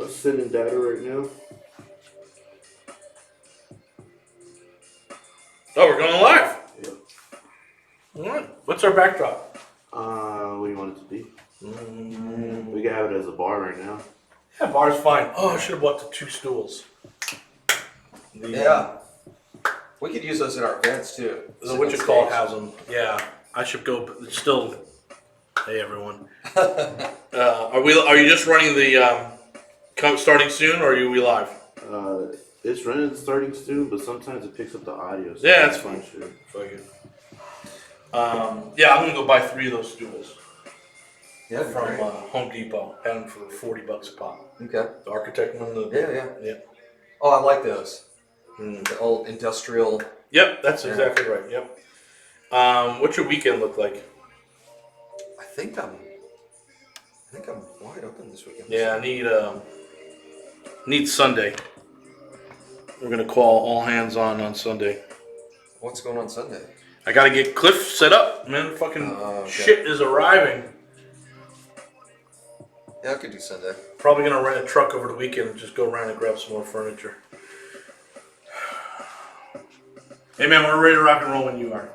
Sending data right now. Oh, we're going live. Yep. All right. What's our backdrop? What do you want it to be? We can have it as a bar right now. Yeah, bar's fine. Oh, I should have bought the 2 stools. Yeah. We could use those in our events too. What you call has them. Yeah, I should go. But it's still. Hey everyone. Are you just running the starting soon, or are we live? It's running starting soon, but sometimes it picks up the audio. So Yeah, that's fine. Sure. Fuck it. Yeah, I'm gonna go buy 3 of those stools. Yeah, from Home Depot. Had them for $40 a pop. Okay. The architect one. Yeah. Oh, I like those. The old industrial. Yep, that's exactly right. Yep. What's your weekend look like? I think I'm wide open this weekend. Yeah, I need Sunday. We're gonna call all hands on Sunday. What's going on Sunday? I gotta get Cliff set up, man. Fucking shit is arriving. Yeah, I could do Sunday. Probably gonna rent a truck over the weekend and just go around and grab some more furniture. Hey man, we're ready to rock and roll when you are.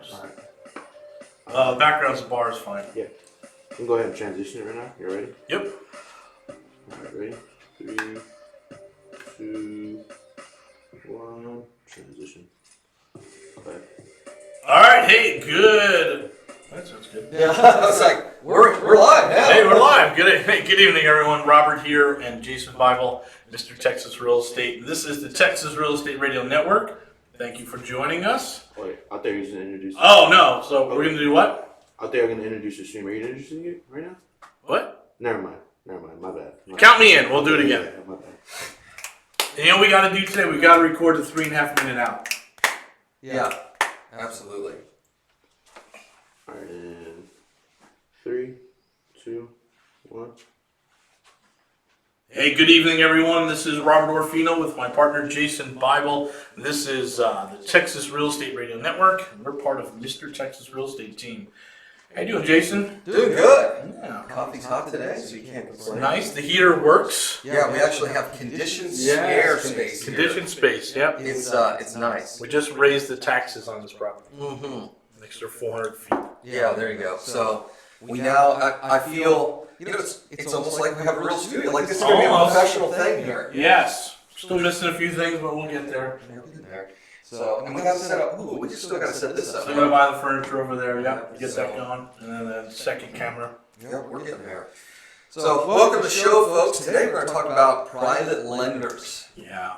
Alright. Backgrounds of bar is fine. Yeah. You can go ahead and transition it right now. You ready? Yep. Alright, ready? 3, 2, 1. Transition. Okay. Alright, hey, good. That sounds good. Yeah, I was like, we're live now. Hey, we're live. Good evening, everyone. Robert here and Jason Bible, Mr. Texas Real Estate. This is the Texas Real Estate Radio Network. Thank you for joining us. Wait, out there you're going to introduce. Oh, no. So we're going to do what? Out there I'm going to introduce your stream. Are you introducing it right now? What? Never mind. My bad. Count me in. We'll do it again. Yeah, my bad. And you know what we got to do today? We got to record the 3.5 minute out. Yeah, absolutely. Alright, and 3, 2, 1. Hey, good evening, everyone. This is Robert Orfino with my partner, Jason Bible. This is the Texas Real Estate Radio Network. And we're part of Mr. Texas Real Estate team. How you doing, Jason? Doing good. Yeah. Coffee's hot today, so you can't complain. Nice. The heater works. Yeah, we actually have conditioned air space. Conditioned space, yep. It's nice. We just raised the taxes on this property. Mm-hmm. An extra 400 feet. Yeah, there you go. So we now, I feel, it's almost like we have a real studio. Like this is going to be a professional thing here. Yes. Still missing a few things, but we'll get there. So, and we got to set up, we just still got to set this up. Still got to buy the furniture over there, yep. Get that going. And then the second camera. Yep, we're getting there. So, welcome to the show, folks. Today we're going to talk about private lenders. Yeah.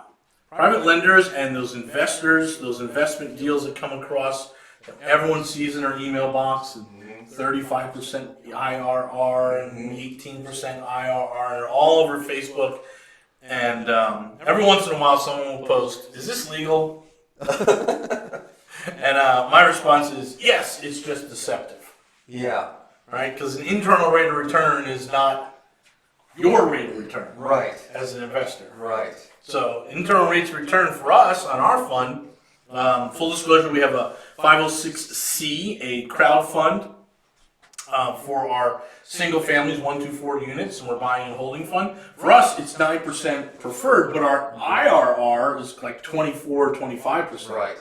Private lenders and those investors, those investment deals that come across that everyone sees in their email box. 35% IRR and 18% IRR. They're all over Facebook. And every once in a while someone will post, is this legal? And my response is, yes, it's just deceptive. Yeah. Right? Because an internal rate of return is not your rate of return. Right. As an investor. Right. So internal rates of return for us on our fund, full disclosure, we have a 506C, a crowd fund for our single families, 1 to 4 units, and we're buying a holding fund. For us, it's 9% preferred, but our IRR is like 24, 25%. Right.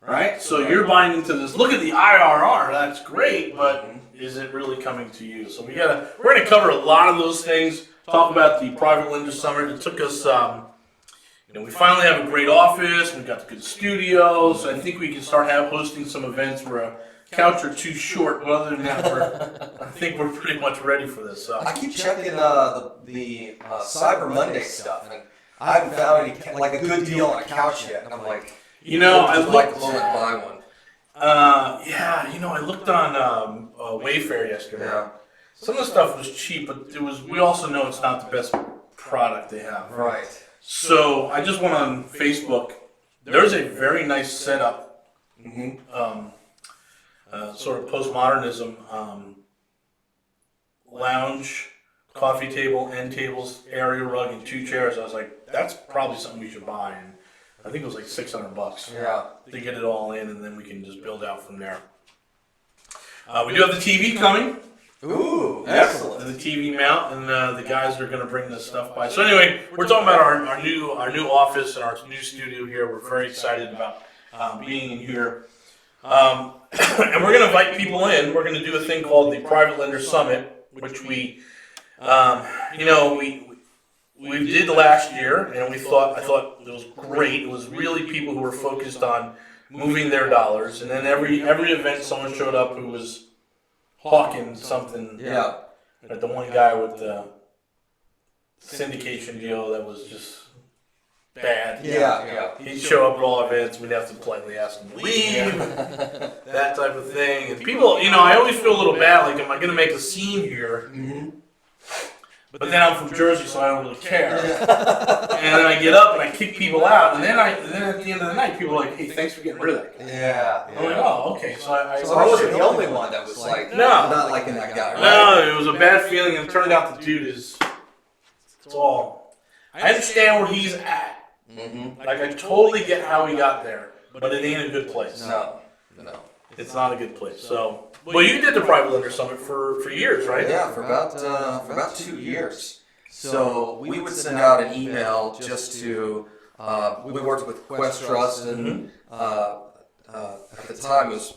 Right? So you're buying into this. Look at the IRR. That's great, but is it really coming to you? So we're going to cover a lot of those things. Talk about the private lender summit. It took us, we finally have a great office. We've got the good studio. So I think we can start hosting some events where a couch or 2 short. But other than that, I think we're pretty much ready for this. So. I keep checking the Cyber Monday stuff, and I haven't found any like a good deal on a couch yet. And I'm like, I looked. Like to buy one. I looked on Wayfair yesterday. Yeah. Some of the stuff was cheap, but we also know it's not the best product they have. Right. So I just went on Facebook. There's a very nice setup, sort of postmodernism, lounge, coffee table, end tables, area rug, and 2 chairs. I was like, that's probably something we should buy. And I think it was like $600. Yeah. To get it all in, and then we can just build out from there. We do have the TV coming. Ooh, Yeah, excellent. the TV mount, and the guys are going to bring this stuff by. So anyway, we're talking about our new office and our new studio here. We're very excited about being in here, and we're going to invite people in. We're going to do a thing called the Private Lender Summit, which we did last year, and I thought it was great. It was really people who were focused on moving their dollars, and then every event someone showed up who was hawking something. Yeah. Like the one guy with the syndication deal that was just bad. Yeah. He'd show up at all events. We'd have to politely ask him to leave, that type of thing. And people, I always feel a little bad. Like, am I going to make a scene here? Mm-hmm. But then I'm from Jersey, so I don't really care. And then I get up and I kick people out. And then at the end of the night, people are like, "Hey, thanks for getting rid of that guy." Yeah. I'm like, "Oh, okay." So I wasn't the only one that was like, No. not liking that guy, right? No, it was a bad feeling, and it turned out the dude is. It's all. I understand where he's at. Mm-hmm. Like, I totally get how he got there, but it ain't a good place. No. It's not a good place. So, well, you did the Private Lender Summit for years, right? Yeah, for about 2 years. So we would send out an email just to. We worked with Quest Trust, and at the time it was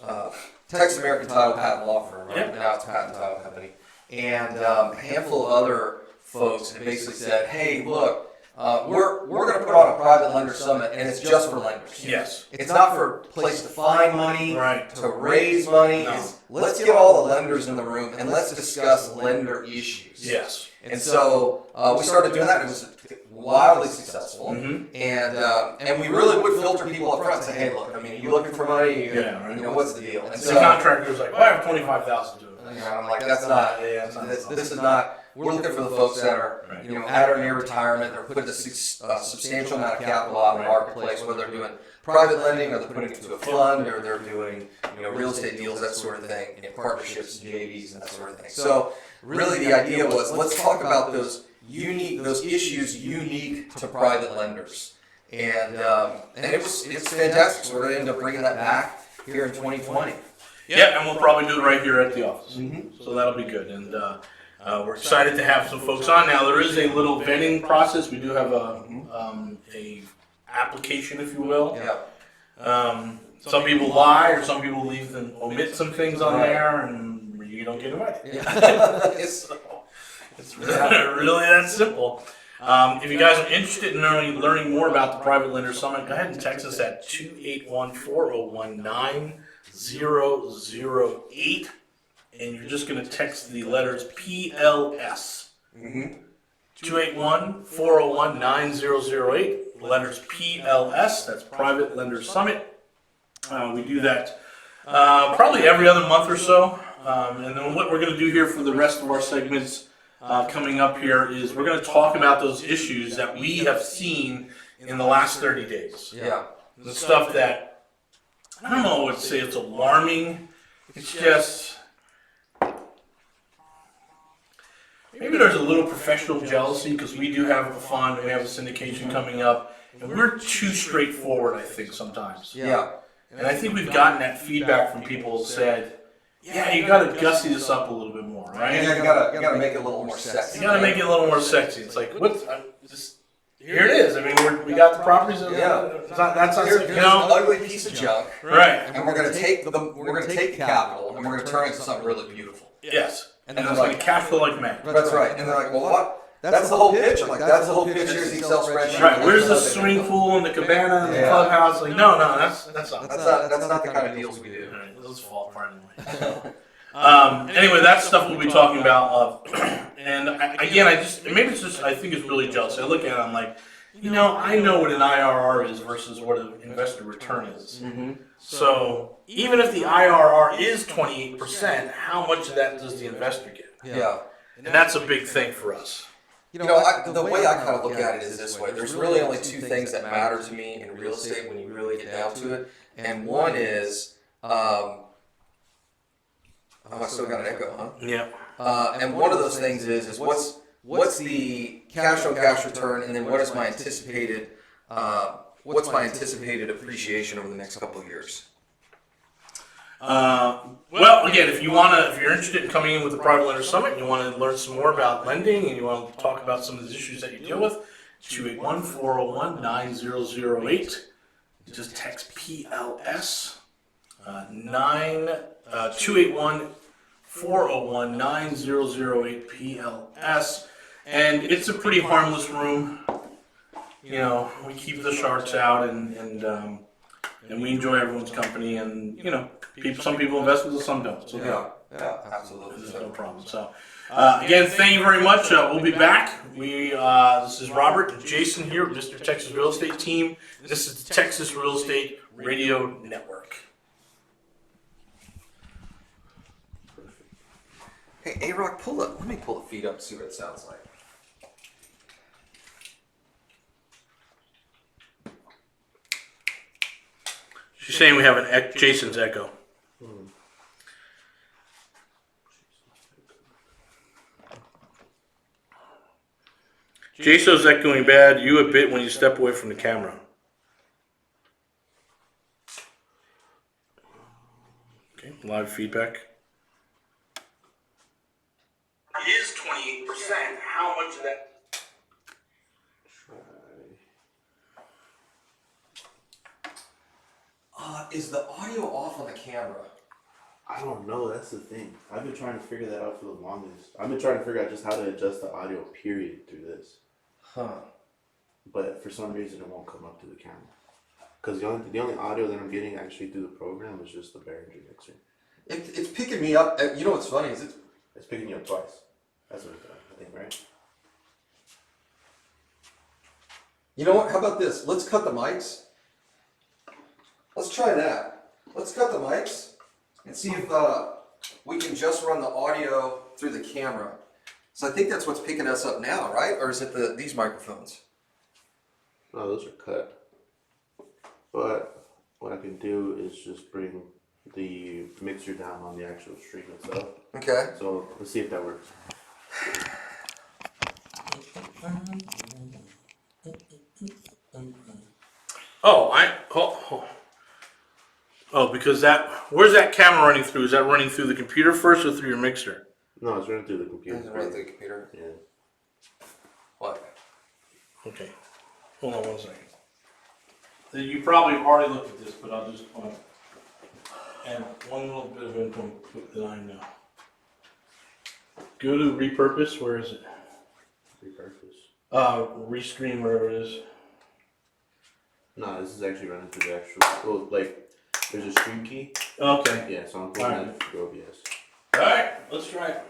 Texas American Title Patent Law Firm. Right? Yep. Now it's Patent Title Company, and a handful of other folks basically said, "Hey, look. We're going to put on a private lender summit, and it's just for lenders. Yes. It's not for a place to find money, Right. to raise money. No. Let's get all the lenders in the room, and let's discuss lender issues." Yes. And so we started doing that. It was wildly successful, Mm-hmm. and we really would filter people up front and say, "Hey, look, I mean, you looking for money? Yeah, right. What's the deal?" And The so contractor was like, "Oh, I have 25,000 to it." I'm like, "That's not. This is not." We're looking for the folks that are, at or near retirement. They're putting a substantial amount of capital out in the marketplace, whether they're doing private lending or they're putting it into a fund or they're doing, real estate deals, that sort of thing, partnerships, JVs, and that sort of thing. So really the idea was, let's talk about those issues unique to private lenders. And it's fantastic. So we're going to end up bringing that back here in 2020. Yeah, and we'll probably do it right here at the office. Mm-hmm. So that'll be good. And we're excited to have some folks on. Now, there is a little vetting process. We do have a application, if you will. Yeah. Some people lie, or some people leave and omit some things on there, and you don't get invited. Yeah. It's really that simple. If you guys are interested in learning more about the Private Lender Summit, go ahead and text us at 281-401-9008, and you're just going to text the letters PLS. Mm-hmm. 281-401-9008, letters PLS, that's Private Lender Summit. We do that probably every other month or so. And then what we're going to do here for the rest of our segments coming up here is we're going to talk about those issues that we have seen in the last 30 days. Yeah. The stuff that, I don't know what to say, it's alarming. It's just, maybe there's a little professional jealousy because we do have a fund, we have a syndication coming up, and we're too straightforward, I think, sometimes. Yeah. And I think we've gotten that feedback from people who said, yeah, you got to gussy this up a little bit more, right? Yeah, you gotta make it a little more sexy. You got to make it a little more sexy. It's like, here it is. I mean, we got the properties. That's Here's an ugly piece of junk, right? and we're gonna take the capital and we're gonna turn it into something really beautiful. Yes. And And they're it's like like, cash flow like mad. that's right. And they're like, well, what? That's the whole pitch. I'm like, that's the whole pitch. Here's the Excel spreadsheet. Right. Where's the swimming pool and the cabana and the Yeah. clubhouse? Like, no, that's not. That's not the kind of deals we do. All right, those fall apart anyway. Anyway, that's stuff we'll be talking about. And I think it's really jealous. I look at it, I'm like, I know what an IRR is versus what an investor return is. Mm-hmm. So even if the IRR is 28%, how much of that does the investor get? Yeah. And that's a big thing for us. The way I kind of look at it is this way. There's really only two things that matter to me in real estate when you really get down to it. And one is, I still got an echo, huh? Yeah. And one of those things is what's the cash on cash return, and then what's my anticipated appreciation over the next couple of years? Well, again, if you're interested in coming in with the Private Lender Summit, and you want to learn some more about lending, and you want to talk about some of the issues that you deal with, 281-401-9008. Just text PLS 281-401-9008 PLS, and it's a pretty harmless room. You know, we keep the sharks out, and we enjoy everyone's company, and you know, some people invest with us, some don't. So Yeah, absolutely. there's no problem. So again, thank you very much. We'll be back. This is Robert and Jason here, Mr. Texas Real Estate Team. This is the Texas Real Estate Radio Network. Hey, A-Rock, let me pull the feed up and see what it sounds like. She's saying we have an Jason's echo. Jason's echoing bad. You a bit when you step away from the camera. Okay, live feedback. It is 28%. How much of that? Is the audio off on the camera? I don't know. That's the thing. I've been trying to figure that out for the longest. I've been trying to figure out just how to adjust the audio period through this. Huh. But for some reason, it won't come up to the camera. Because the only audio that I'm getting actually through the program is just the Behringer mixer. It's picking me up. You know what's funny is It's picking you up twice. That's what I think, right? You know what? How about this? Let's cut the mics. Let's try that. Let's cut the mics and see if we can just run the audio through the camera. So I think that's what's picking us up now, right? Or is it these microphones? No, those are cut. But what I can do is just bring the mixer down on the actual stream itself. Okay. So let's see if that works. Because where's that camera running through? Is that running through the computer first or through your mixer? No, it's running through the computer. It's running through the computer. Yeah. What? Okay. Hold on 1 second. You probably already looked at this, but I'll just add one little bit of info that I know. Go to repurpose. Where is it? Repurpose. Restream, wherever it is. No, this is actually running through the actual. Well, like there's a stream key. Okay. Yeah, so I'm putting that through OBS. All right. Let's try it.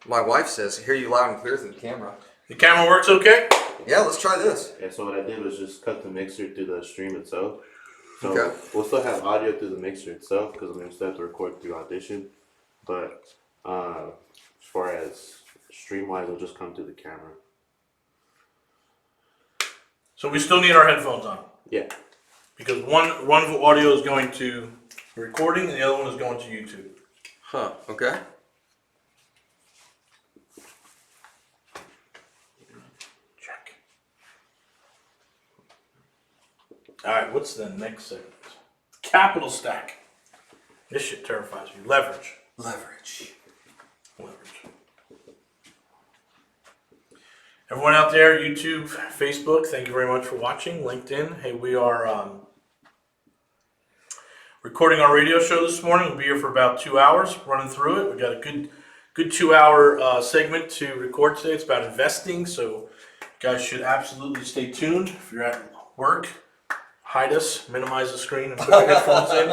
My wife says, hear you loud and clear through the camera. The camera works okay? Yeah, let's try this. Yeah, so what I did was just cut the mixer through the stream itself. So Okay. we'll still have audio through the mixer itself because I'm going to still have to record through Audition. But as far as stream-wise, it'll just come through the camera. So we still need our headphones on. Yeah. Because one audio is going to recording and the other one is going to YouTube. Huh, okay. Check. Alright, what's the next segment? Capital stack. This shit terrifies me. Leverage. Leverage. Everyone out there, YouTube, Facebook, thank you very much for watching. LinkedIn, hey, we are recording our radio show this morning. We'll be here for about 2 hours, running through it. We got a good 2 hour segment to record today. It's about investing, so you guys should absolutely stay tuned. If you're at work, hide us, minimize the screen, and put your headphones in.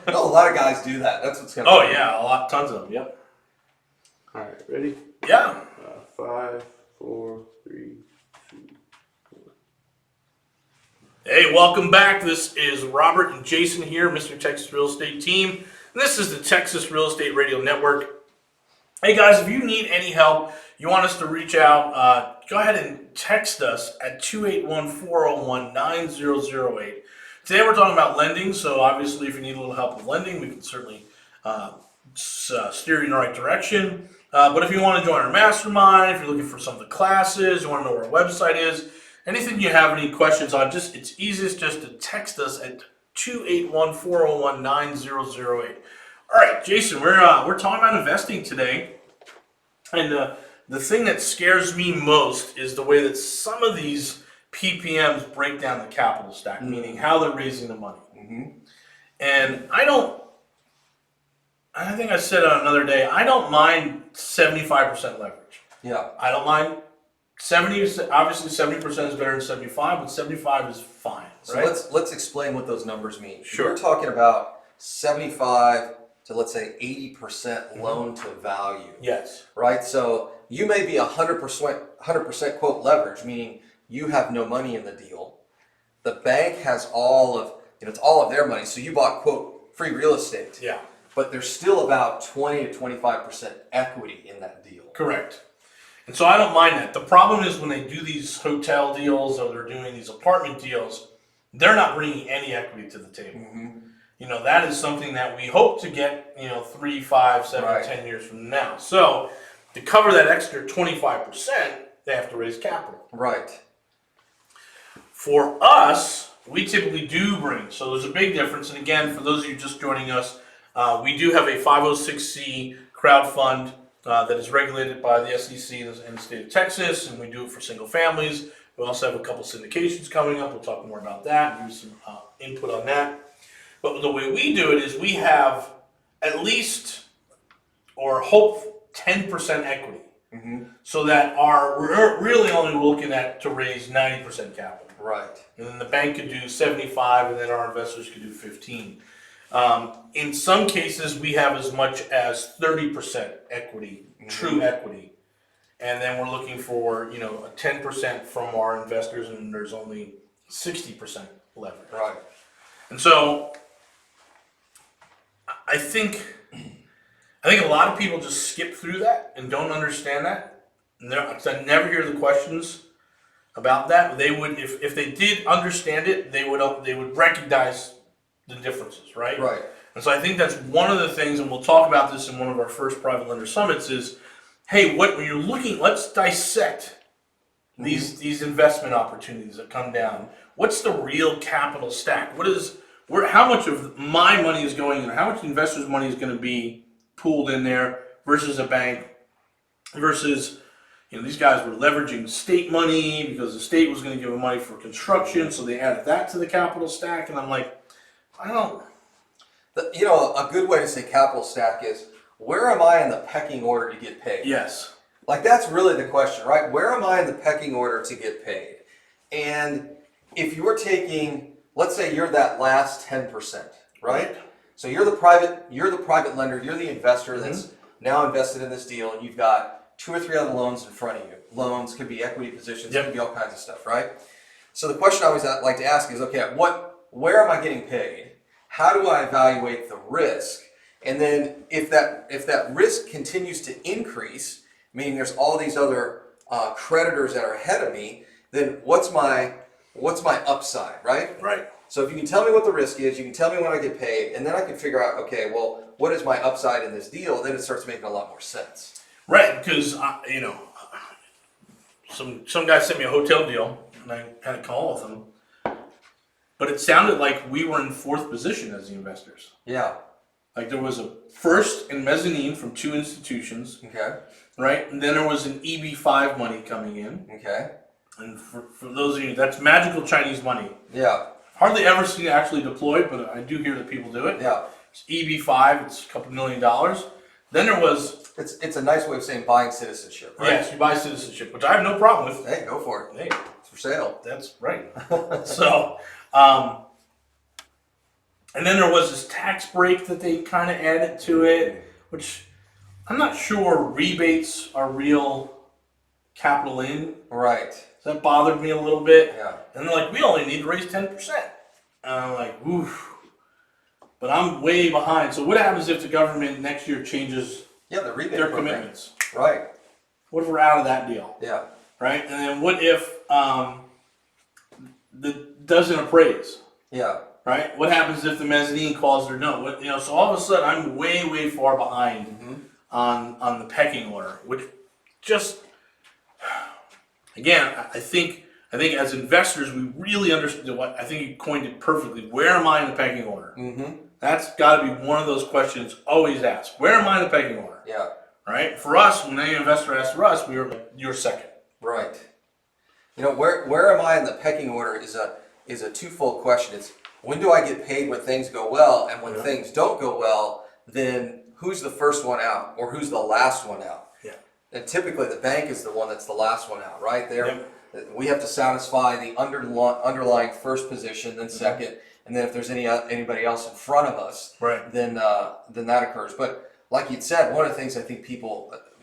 No, a lot of guys do that. That's what's going to Oh yeah, tons of them. Yep. All right, ready? Yeah. 5, 4, 3, 2, 1. Hey, welcome back. This is Robert and Jason here, Mr. Texas Real Estate Team. And this is the Texas Real Estate Radio Network. Hey guys, if you need any help, you want us to reach out, go ahead and text us at 281-401-9008. Today we're talking about lending, so obviously if you need a little help with lending, we can certainly steer you in the right direction. But if you want to join our mastermind, if you're looking for some of the classes, you want to know where our website is, anything you have any questions on, it's easiest just to text us at 281-401-9008. All right, Jason, we're talking about investing today, and the thing that scares me most is the way that some of these PPMs break down the capital stack, meaning how they're raising the money. And I think I said on another day, I don't mind 75% leverage. Yeah. I don't mind 70. Obviously, 70% is better than 75, but 75 is fine. So right? let's explain what those numbers mean. Sure. We're talking about 75 to, let's say, 80% loan to value. Yes. Right. So you may be 100% quote leverage, meaning you have no money in the deal. The bank has all of it's all of their money. So you bought quote free real estate. Yeah. But there's still about 20 to 25% equity in that deal. Correct. And so I don't mind that. The problem is when they do these hotel deals or they're doing these apartment deals, they're not bringing any equity to the table. That is something that we hope to get, 3, 5, 7, Right. 10 years from now. So to cover that extra 25%, they have to raise capital. Right. For us, we typically do bring, so there's a big difference. And again, for those of you just joining us, we do have a 506c crowd fund that is regulated by the SEC in the state of Texas, and we do it for single families. We also have a couple syndications coming up. We'll talk more about that, use some input on that. But the way we do it is we have at least, or hope, 10% equity. So that we're really only looking at to raise 90% capital. Right. And then the bank could do 75, and then our investors could do 15. In some cases, we have as much as 30% equity, true equity. And then we're looking for, a 10% from our investors, and there's only 60% leverage. Right. And so I think a lot of people just skip through that and don't understand that. And I never hear the questions about that. They would, if they did understand it, they would recognize the differences, right? Right. And so I think that's one of the things, and we'll talk about this in one of our first private lender summits, is, hey, when you're looking, let's dissect these investment opportunities that come down. What's the real capital stack? How much of my money is going in, how much investors' money is going to be pooled in there versus a bank, versus, these guys were leveraging state money because the state was going to give them money for construction, so they added that to the capital stack, and I'm like, I don't. A good way to say capital stack is, where am I in the pecking order to get paid? Yes. Like, that's really the question, right? Where am I in the pecking order to get paid? And if you're taking, let's say you're that last 10%, right? So you're the private lender, you're the investor that's now invested in this deal, and you've got 2 or 3 other loans in front of you. Loans could be equity positions, could be all kinds of stuff, right? So the question I always like to ask is, okay, where am I getting paid? How do I evaluate the risk? And then if that risk continues to increase, meaning there's all these other creditors that are ahead of me, then what's my upside, right? Right. So if you can tell me what the risk is, you can tell me when I get paid, and then I can figure out, okay, well, what is my upside in this deal? Then it starts making a lot more sense. Right, because some guy sent me a hotel deal, and I had a call with him, but it sounded like we were in 4th position as the investors. Yeah. Like there was a first in mezzanine from 2 institutions, Okay. right? And then there was an EB5 money coming in. Okay. And for those of you, that's magical Chinese money. Yeah. Hardly ever seen it actually deployed, but I do hear that people do it. Yeah. It's EB5, it's a couple $1 million. Then there was... It's a nice way of saying buying citizenship, right? Yes, you buy citizenship, which I have no problem with. Hey, go for it. Hey, It's for sale. that's right. So, and then there was this tax break that they kind of added to it, which I'm not sure rebates are real capital in. Right. So that bothered me a little bit. Yeah. And they're like, we only need to raise 10%. And I'm like, oof. But I'm way behind. So what happens if the government next year changes Yeah, the rebate their program. commitments? Right. What if we're out of that deal? Yeah. Right? And then what if doesn't appraise? Yeah. Right? What happens if the mezzanine calls their no? So all of a sudden I'm way far behind on the pecking order, which just again I think I think as investors, we really understand what I think you coined it perfectly. Where am I in the pecking order? Mm-hmm. That's got to be one of those questions always asked. Where am I in the pecking order? Yeah. Right? For us, when any investor asks for us, we were like, you're second. Right. You know, where am I in the pecking order is a twofold question. It's when do I get paid when things go well, and when things don't go well, then who's the first one out or who's the last one out? Yeah. And typically the bank is the one that's the last one out, right? We have to satisfy the underlying first position, then second, and then if there's anybody else in front of us, right, then that occurs. But like you'd said, one of the things I think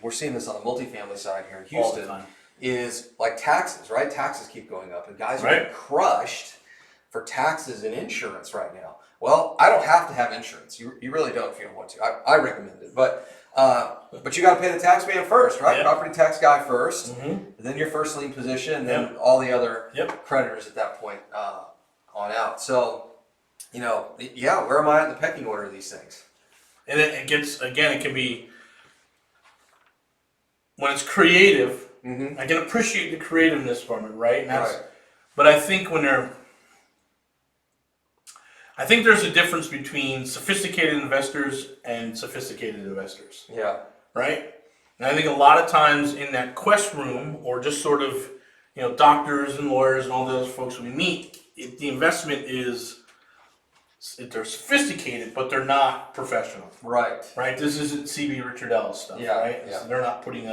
we're seeing this on the multifamily side here in Houston is like taxes, right? Taxes keep going up, and guys are getting crushed for taxes and insurance right now. Well, I don't have to have insurance. You really don't if you don't want to. I recommend it, but you got to pay the tax man first, right? Yep. Property tax guy 1st, mm-hmm. then your first lien position, and then all the other creditors at that point on out. So, you know, where am I in the pecking order of these things? And it gets, again, it can be, when it's creative, Mm-hmm. I can appreciate the creativeness from it, right? And Right. But I think I think there's a difference between sophisticated investors and sophisticated investors. Yeah. Right? And I think a lot of times in that quest room, or just sort of, you know, doctors and lawyers and all those folks we meet, the investment is, they're sophisticated, but they're not professional. Right. Right? This isn't C.B. Richard Ellis stuff, right? Yeah. So they're not putting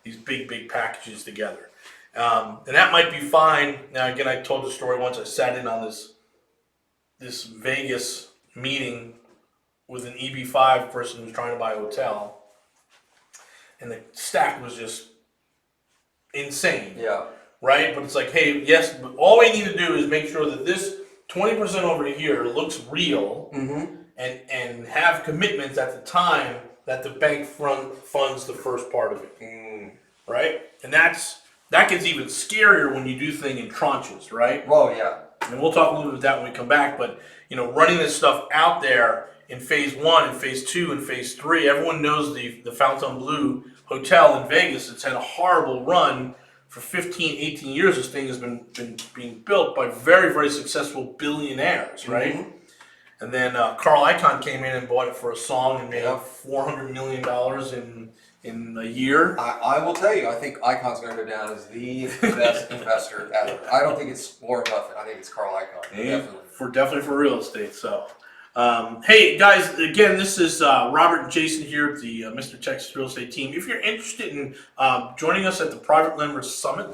these big packages together. And that might be fine. Now, again, I told the story once. I sat in on this Vegas meeting with an EB5 person who was trying to buy a hotel. And the stack was just insane. Yeah. Right? But it's like, hey, yes, but all we need to do is make sure that this 20% over here looks real, Mm-hmm. and have commitments at the time that the bank funds the first part of it. Right? And that gets even scarier when you do things in tranches, right? Well, yeah. And we'll talk a little bit about that when we come back, but you know, running this stuff out there in phase 1 and phase 2 and phase 3, everyone knows the Fontainebleau Hotel in Vegas. It's had a horrible run for 15, 18 years. This thing has been being built by very, very successful billionaires, right? Mm-hmm. And then Carl Icahn came in and bought it for a song and made $400 million in a year. I will tell you, I think Icon's going to go down as the best investor ever. I don't think it's Warren Buffett. I think it's Carl Icahn. Definitely for real estate. So, hey guys, again, this is Robert and Jason here at the Mr. Texas Real Estate team. If you're interested in joining us at the Private Lender Summit,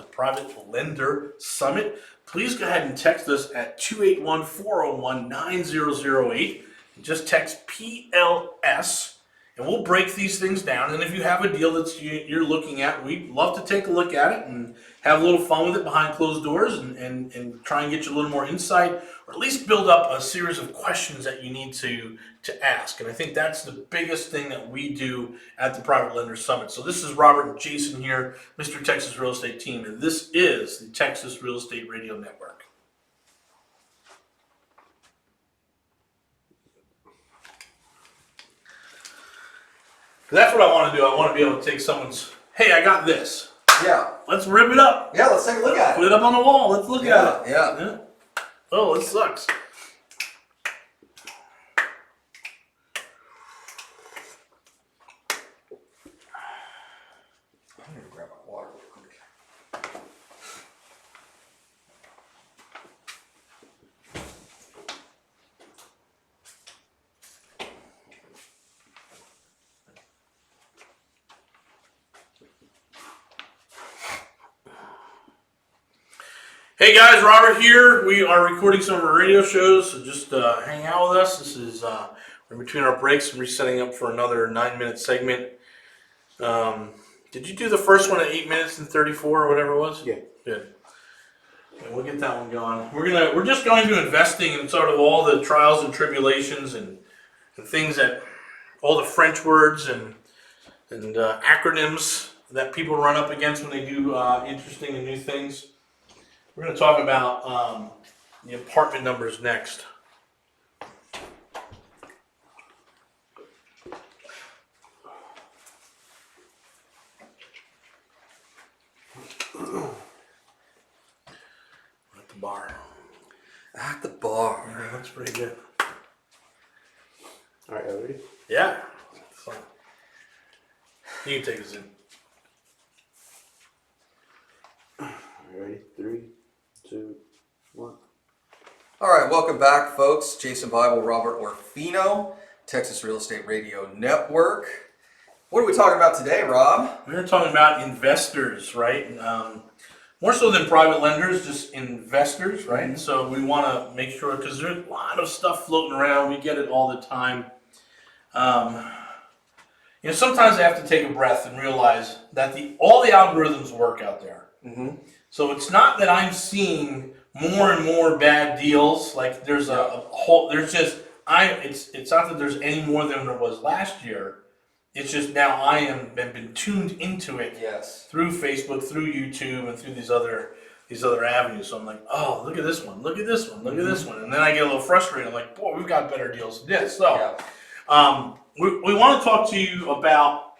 please go ahead and text us at 281-401-9008. Just text PLS. And we'll break these things down. And if you have a deal that you're looking at, we'd love to take a look at it and have a little fun with it behind closed doors and try and get you a little more insight, or at least build up a series of questions that you need to ask. And I think that's the biggest thing that we do at the Private Lender Summit. So this is Robert and Jason here, Mr. Texas Real Estate team, and this is the Texas Real Estate Radio Network. That's what I want to do. I want to be able to take someone's, hey, I got this. Yeah. Let's rip it up. Yeah, let's take a look at Put it up on the wall. Let's look at it. Yeah. Oh, it sucks. I'm going to grab my water real quick. Hey guys, Robert here. We are recording some of our radio shows, so just hang out with us. This is we're in between our breaks and resetting up for another 9-minute segment. Did you do the first one at 8 minutes and 34 or whatever it was? Yeah. Good. Okay, we'll get that one going. We're just going to investing and sort of all the trials and tribulations and things that all the French words and acronyms that people run up against when they do interesting and new things. We're going to talk about the apartment numbers next. That looks pretty good. All right, ready? Yeah. So, you can take us in. Ready? 3, 2, 1. All right, welcome back, folks. Jason Bible, Robert Orfino, Texas Real Estate Radio Network. What are we talking about today, Rob? We're talking about investors, right? More so than private lenders, just investors, right? Mm-hmm. So we want to make sure, because there's a lot of stuff floating around. We get it all the time. Sometimes I have to take a breath and realize that all the algorithms work out there. Mm-hmm. So it's not that I'm seeing more and more bad deals. Like there's a whole, there's just, it's not that there's any more than there was last year. It's just now I am been tuned into it through Facebook, through YouTube, and through these other avenues. So I'm like, oh, look at this one, look at this one, look at this one, and then I get a little frustrated. I'm like, boy, we've got better deals than this. So we want to talk to you about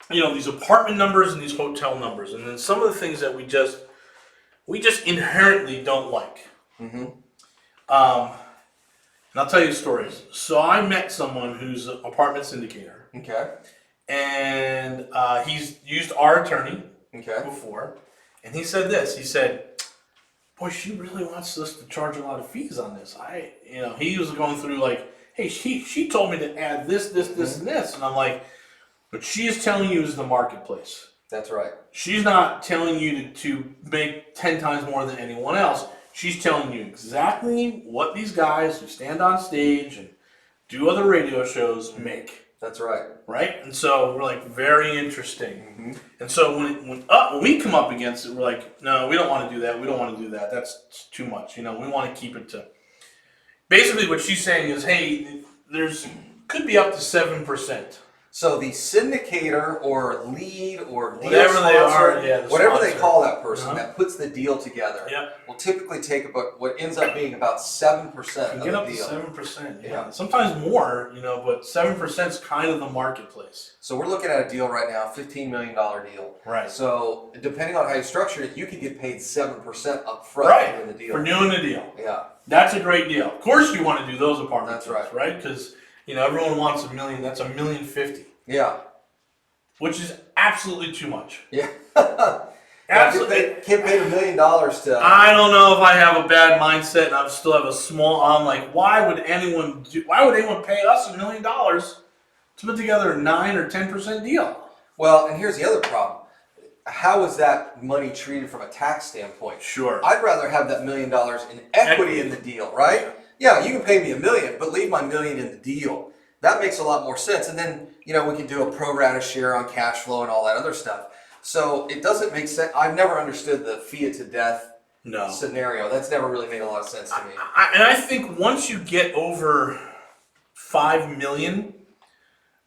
these apartment numbers and these hotel numbers, and then some of the things that we just inherently don't like. Mm-hmm. And I'll tell you stories. So I met someone who's an apartment syndicator. Okay. And he's used our attorney before. And he said this. He said, boy, she really wants us to charge a lot of fees on this. He was going through like, hey, she told me to add this, and this. And I'm like, but she is telling you is the marketplace. That's right. She's not telling you to make 10 times more than anyone else. She's telling you exactly what these guys who stand on stage and do other radio shows make. That's right. Right? And so we're like, very interesting. Mm-hmm. And so when we come up against it, we're like, no, we don't want to do that. We don't want to do that. That's too much. We want to keep it to. Basically, what she's saying is, hey, could be up to 7%. So the syndicator or lead or deal Whatever sponsor, they are, whatever sponsor. they call that person that puts the deal together, will typically take about what ends up being about 7% of the get up deal. to 7%, yeah. Sometimes more, but 7% is kind of the marketplace. So we're looking at a deal right now, $15 million deal. Right. So depending on how you structure it, you could get paid 7% up front for doing the deal. For doing the deal. Yeah. That's a great deal. Of course you want to do those apartment That's deals, right? Because everyone wants $1 million. That's $1,050,000. Yeah. Which is absolutely too much. Yeah. Absolutely. Can't pay $1 million to. I don't know if I have a bad mindset and I still have a small. I'm like, why would anyone pay us $1 million to put together a 9 or 10% deal? Well, and here's the other problem. How is that money treated from a tax standpoint? Sure. I'd rather have that $1 million in equity in the deal, right? Yeah, you can pay me $1 million, but leave my $1 million in the deal. That makes a lot more sense. And then, we can do a pro rata share on cash flow and all that other stuff. So it doesn't make sense. I've never understood the fiat to death scenario. That's never really made a lot of sense to me. I think once you get over $5 million,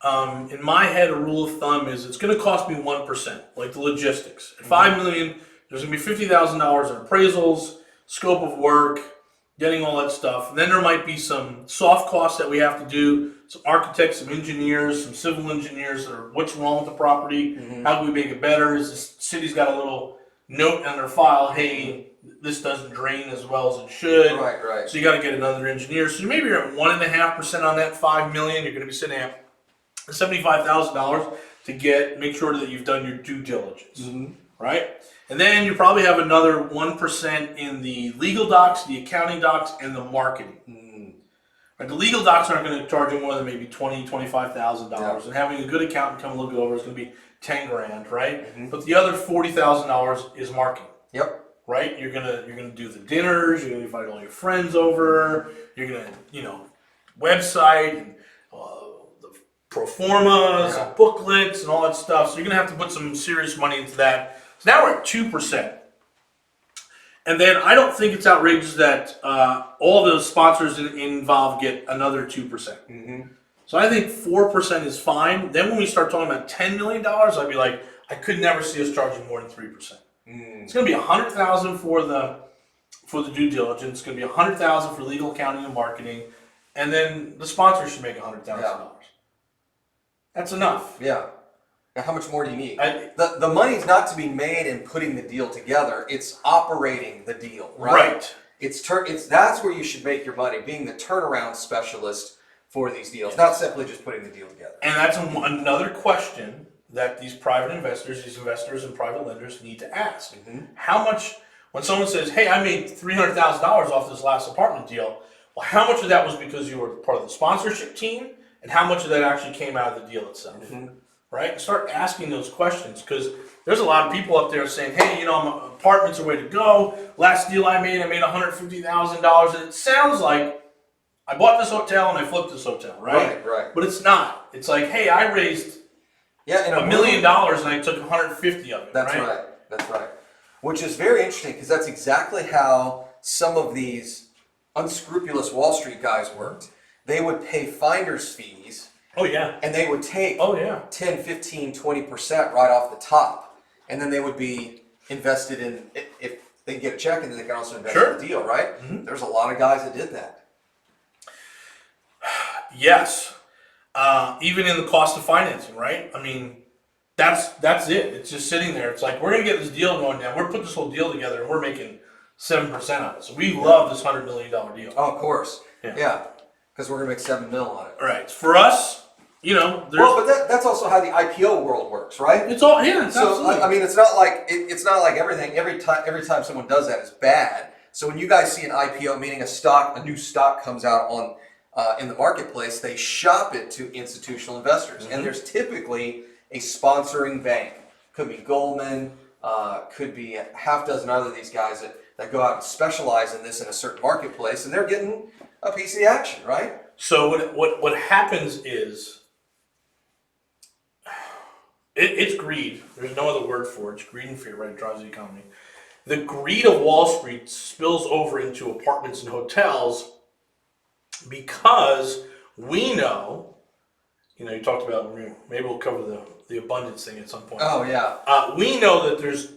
in my head, a rule of thumb is it's going to cost me 1%, like the logistics. At $5 million, there's going to be $50,000 in appraisals, scope of work, getting all that stuff. And then there might be some soft costs that we have to do, some architects, some engineers, some civil engineers that are what's wrong with the property, how do we make it better? Is this city's got a little note on their file, hey, this doesn't drain as well as it should. Right. So you got to get another engineer. So maybe you're at 1.5% on that $5 million. You're going to be sitting at $75,000 to make sure that you've done your due diligence, right? And then you probably have another 1% in the legal docs, the accounting docs, and the marketing. Right, the legal docs aren't going to charge you more than maybe $25,000, and having a good accountant come look it over is going to be $10,000, right? But the other $40,000 is marketing. Yep. Right? You're gonna do the dinners. You're gonna invite all your friends over. You're gonna website and the pro formas and booklets and all that stuff. So you're gonna have to put some serious money into that. So now we're at 2%. And then I don't think it's outrageous that all the sponsors involved get another 2%. So I think 4% is fine. Then when we start talking about $10 million, I'd be like, I could never see us charging more than 3%. It's going to be $100,000 for the due diligence. It's going to be $100,000 for legal, accounting, and marketing, and then the sponsor should make $100,000. That's enough. Yeah. Now, how much more do you need? The money's not to be made in putting the deal together. It's operating the deal, right? It's that's where you should make your money, being the turnaround specialist for these deals, not simply just putting the deal together. And that's another question that these private investors, these investors and private lenders need to ask. How much, when someone says, hey, I made $300,000 off this last apartment deal, well, how much of that was because you were part of the sponsorship team, and how much of that actually came out of the deal itself? Right? And start asking those questions, because there's a lot of people up there saying, hey, apartments are the way to go. Last deal I made $150,000. And it sounds like I bought this hotel and I flipped this hotel, right? Right. But it's not. It's like, hey, I raised $1 million and I took 150 of it. That's right. Which is very interesting, because that's exactly how some of these unscrupulous Wall Street guys worked. They would pay finder's fees. Oh, yeah. And they would take 10, 15, 20% right off the top. And then they would be invested in, if they get a check, and then they can also invest in the deal, right? There's a lot of guys that did that. Yes. Even in the cost of financing, right? I mean, that's it. It's just sitting there. It's like, we're going to get this deal going now. We're putting this whole deal together and we're making 7% of it. So we love this $100 million deal. Oh, of course. Yeah. Because we're going to make $7 million on it. Right. For us, but that's also how the IPO world works, right? It's all, it's so absolutely. I mean, it's not like everything. Every time someone does that is bad. So when you guys see an IPO, meaning a new stock comes out on in the marketplace, they shop it to institutional investors, and there's typically a sponsoring bank. Could be Goldman, could be a half dozen other of these guys that go out and specialize in this in a certain marketplace, and they're getting a piece of the action, right? So what happens is, it's greed. There's no other word for it. It's greed and fear, right? It drives the economy. The greed of Wall Street spills over into apartments and hotels because we know, you talked about, maybe we'll cover the abundance thing at some point. Oh, yeah. We know that there's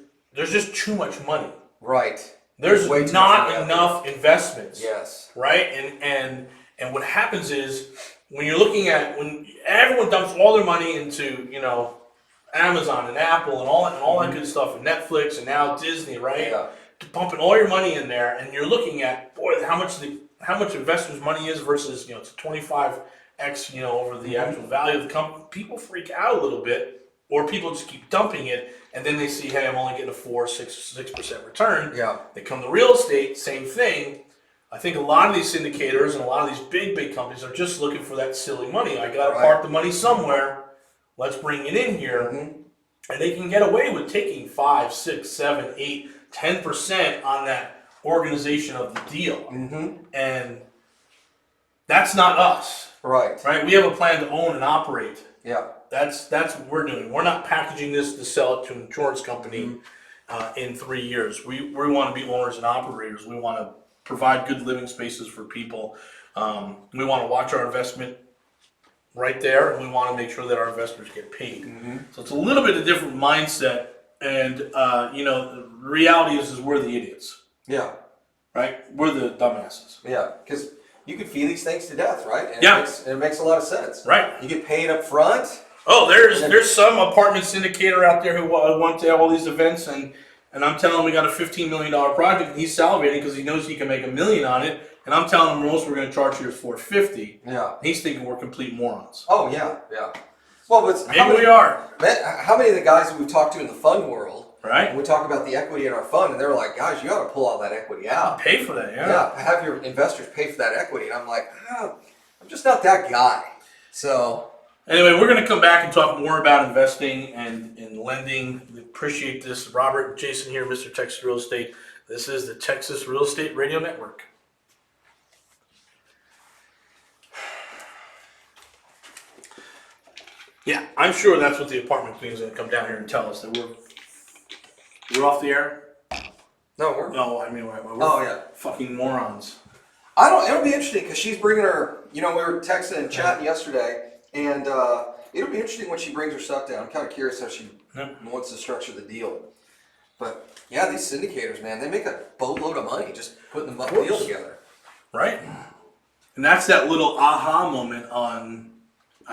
just too much money. Right. There's not enough investments. Yes. Right? And what happens is, when you're looking at, when everyone dumps all their money into, Amazon and Apple and all that good stuff, and Netflix and now Disney, right? Yeah. Pumping all your money in there, and you're looking at, boy, how much investors' money is versus, it's a 25x, over the actual value of the company. People freak out a little bit, or people just keep dumping it, and then they see, hey, I'm only getting a 6% return. Yeah. They come to real estate, same thing. I think a lot of these syndicators and a lot of these big companies are just looking for that silly money. I got to park the money somewhere. Let's bring it in here. And they can get away with taking 5, 6, 7, 8, 10% on that organization of the deal. And that's not us. Right. We have a plan to own and operate. Yeah. That's what we're doing. We're not packaging this to sell it to an insurance company in 3 years. We want to be owners and operators. We want to provide good living spaces for people. We want to watch our investment right there, and we want to make sure that our investors get paid. So it's a little bit of a different mindset, and the reality is we're the idiots. Yeah. Right? We're the dumbasses. Yeah, because you could fee these things to death, right? And Yeah. it makes a lot of sense. Right. You get paid up front. Oh, there's some apartment syndicator out there who went to all these events, and I'm telling him we got a $15 million project, and he's salivating because he knows he can make $1 million on it. And I'm telling him most we're going to charge you is $450. Yeah. He's thinking we're complete morons. Oh, yeah. Well, but Maybe we are. How many of the guys that we've talked to in the fund world, right? And we talk about the equity in our fund, and they're like, guys, you got to pull all that equity out. Pay for that, Yeah, have your investors pay for that equity. And I'm like, I'm just not that guy. So anyway, we're going to come back and talk more about investing and lending. We appreciate this. Robert and Jason here, Mr. Texas Real Estate. This is the Texas Real Estate Radio Network. Yeah, I'm sure that's what the apartment queen is going to come down here and tell us, that we're off the air. No, I mean we're fucking morons. It'll be interesting because she's bringing her. We were texting and chatting yesterday, and it'll be interesting when she brings her stuff down. I'm kind of curious how she wants to structure the deal. But yeah, these syndicators, man, they make a boatload of money just putting the deal together. Right, and that's that little aha moment on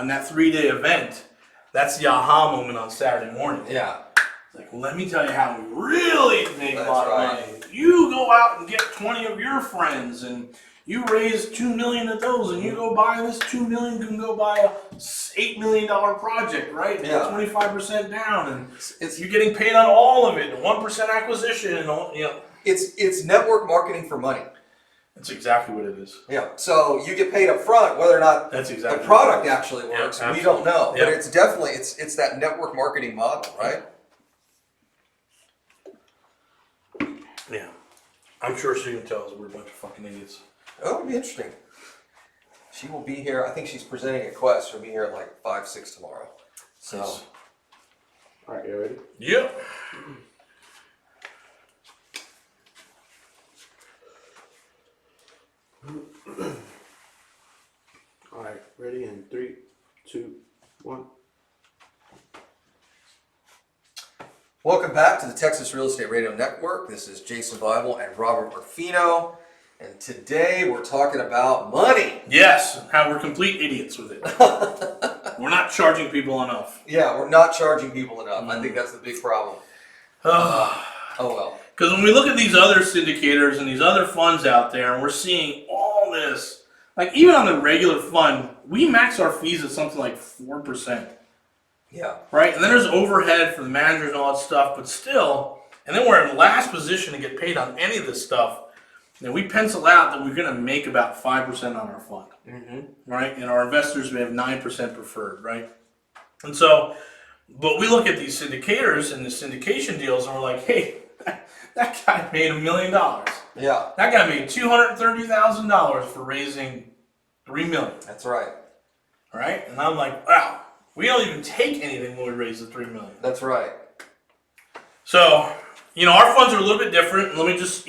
that 3-day event. That's the aha moment on Saturday morning. Yeah. It's like, let me tell you how we really make a lot of money. if you go out and get 20 of your friends and you raise $2 million of those, and you go buy this $2 million, can go buy a $8 million project, right? Yeah. 25% down, and It's you're getting paid on all of it, 1% acquisition, and all, it's network marketing for money. That's exactly what it is. Yeah. So you get paid up front, whether or not That's exactly the product what it is. actually Yeah, works, we absolutely. don't know. Yeah. But it's definitely it's that network marketing model, right? Yeah. I'm sure she can tell us we're a bunch of fucking idiots. Oh, it'll be interesting. She will be here. I think she's presenting a quest. She'll be here at like 5, 6 tomorrow. So. Nice. All right, you ready? Yep. All right, ready in 3, 2, 1. Welcome back to the Texas Real Estate Radio Network. This is Jason Bible and Robert Orfino. And today we're talking about money. Yes, how we're complete idiots with it. We're not charging people enough. Yeah, we're not charging people enough. I think that's the big problem. Oh well. Because when we look at these other syndicators and these other funds out there, and we're seeing all this, like even on the regular fund, we max our fees at something like 4%. Yeah. Right? And then there's overhead for the managers and all that stuff, but still, and then we're in last position to get paid on any of this stuff. And we pencil out that we're going to make about 5% on our fund. Mm-hmm. Right? And our investors, we have 9% preferred, right? And so, but we look at these syndicators and the syndication deals, and we're like, hey, that guy made $1 million. Yeah. That guy made $230,000 for raising $3 million. That's right. All right? And I'm like, wow, we don't even take anything when we raise the $3 million. That's right. So, our funds are a little bit different. Let me just,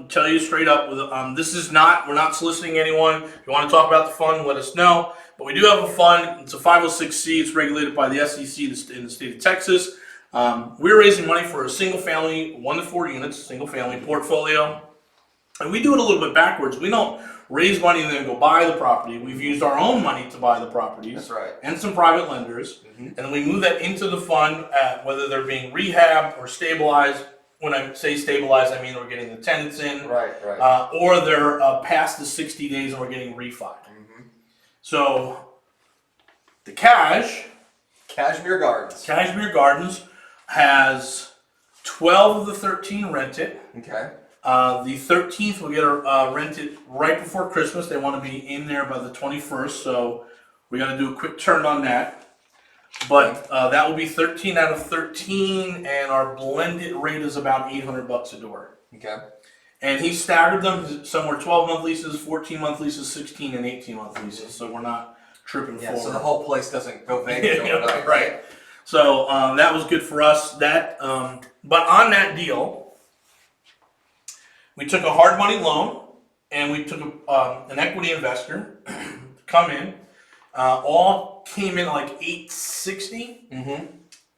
tell you straight up. This is not, we're not soliciting anyone. If you want to talk about the fund, let us know. But we do have a fund. It's a 506C. It's regulated by the SEC in the state of Texas. We're raising money for a single family, 1 to 4 units, single family portfolio. And we do it a little bit backwards. We don't raise money and then go buy the property. We've used our own money to buy the properties. That's right. And some private lenders. Mm-hmm. And then we move that into the fund, whether they're being rehabbed or stabilized. When I say stabilized, I mean we're getting the tenants in. Right, right. Or they're past the 60 days and we're getting refied. Mm-hmm. So, the Cashmere Gardens has 12 of the 13 rented. Okay. The 13th will get rented right before Christmas. They want to be in there by the 21st, so we got to do a quick turn on that. But that will be 13 out of 13, and our blended rate is about $800 a door. Okay. And he staggered them. Some were 12-month leases, 14-month leases, 16 and 18-month leases. So we're not tripping forward. So the whole place doesn't go vacant overnight. Right. So that was good for us. But on that deal, we took a hard money loan, and we took an equity investor to come in. All came in like $860. Mm-hmm.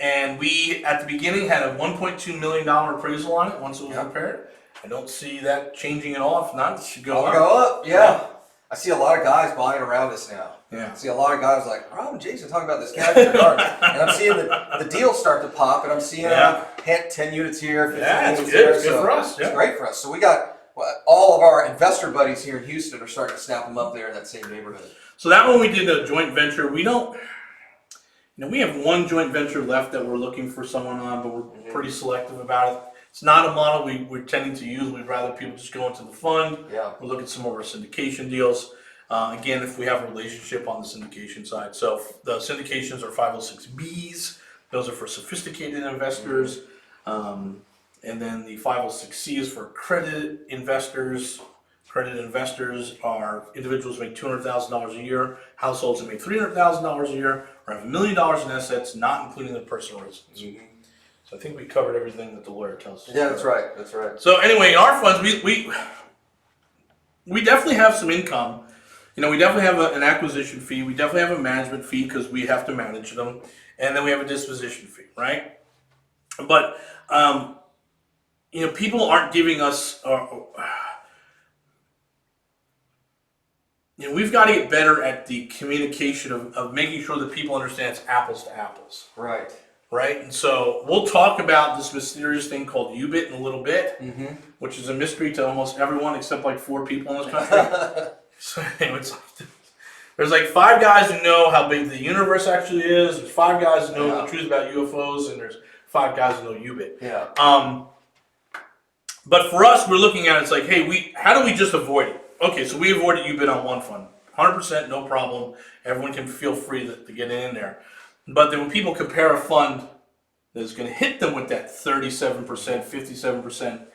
And we, at the beginning, had a $1.2 million appraisal on it once it was repaired. I don't see that changing at all. If not, it should go up. Go up, yeah. I see a lot of guys buying around us now. Yeah. I see a lot of guys like, Rob and Jason talking about this Cashmere Garden. And I'm seeing the deals start to pop, and I'm seeing 10 units here, 15 it's units good. here. It's good for us. It's great for us. So we got all of our investor buddies here in Houston are starting to snap them up there in that same neighborhood. So that one we did a joint venture. We don't, we have one joint venture left that we're looking for someone on, but we're pretty selective about it. It's not a model we're tending to use. We'd rather people just go into the fund. Yeah. We'll look at some of our syndication deals. Again, if we have a relationship on the syndication side. So the syndications are 506Bs. Those are for sophisticated investors. And then the 506C is for accredited investors. Accredited investors are individuals who make $200,000 a year, households that make $300,000 a year, or have $1 million in assets, not including their personal residence. Mm-hmm. So I think we covered everything that the lawyer tells us. Yeah, that's right. That's right. So anyway, in our funds, we definitely have some income. We definitely have an acquisition fee. We definitely have a management fee because we have to manage them, and then we have a disposition fee, right? But people aren't giving us. We've got to get better at the communication of making sure that people understand it's apples to apples. Right. right? And so we'll talk about this mysterious thing called UBIT in a little bit, which is a mystery to almost everyone except like 4 people in this country. So anyway, there's like 5 guys who know how big the universe actually is. There's 5 guys who know the truth about UFOs, and there's 5 guys who know UBIT. Yeah. But for us, we're looking at it, it's like, hey, how do we just avoid it? Okay, so we avoided UBIT on one fund. 100%, no problem. Everyone can feel free to get in there. But then when people compare a fund that's going to hit them with that 37%, 57%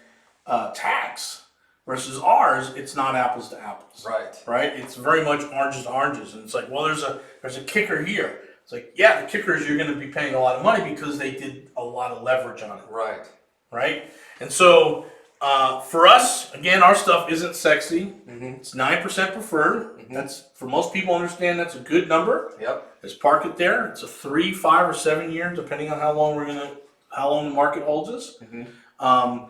tax versus ours, it's not apples to apples. Right? It's very much oranges to oranges. And it's like, well, there's a kicker here. It's like, yeah, the kicker is you're going to be paying a lot of money because they did a lot of leverage on it. Right? And so for us, again, our stuff isn't sexy. It's 9% preferred. That's, for most people, understand that's a good number. Let's park it there. It's a 3, 5, or 7 year, depending on how long the market holds us. And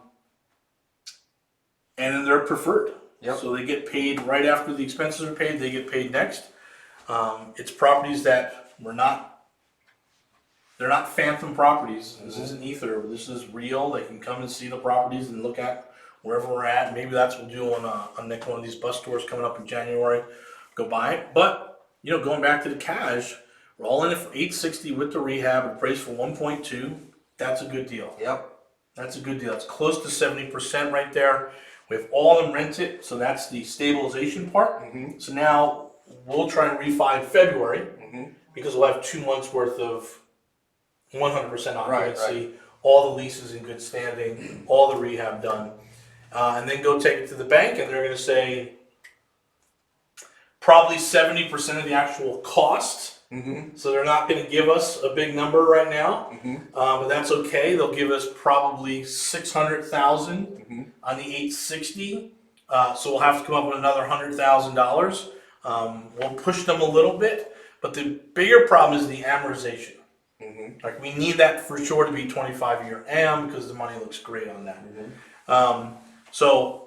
then they're preferred. So they get paid right after the expenses are paid. They get paid next. It's properties that they're not phantom properties. This isn't ether. This is real. They can come and see the properties and look at wherever we're at. Maybe that's what we'll do on next one of these bus tours coming up in January. Go buy it. But going back to the cash, we're all in it for $860 with the rehab. Appraised for 1.2. That's a good deal. That's a good deal. It's close to 70% right there. We have all of them rented, so that's the stabilization part. So now we'll try and refi in February because we'll have 2 months worth of 100% occupancy, all the leases in good standing, all the rehab done, and then go take it to the bank, and they're going to say probably 70% of the actual cost. So they're not going to give us a big number right now, but that's okay. They'll give us probably $600,000 on the 860. So we'll have to come up with another $100,000. We'll push them a little bit, but the bigger problem is the amortization. Like we need that for sure to be 25-year AM because the money looks great on that. So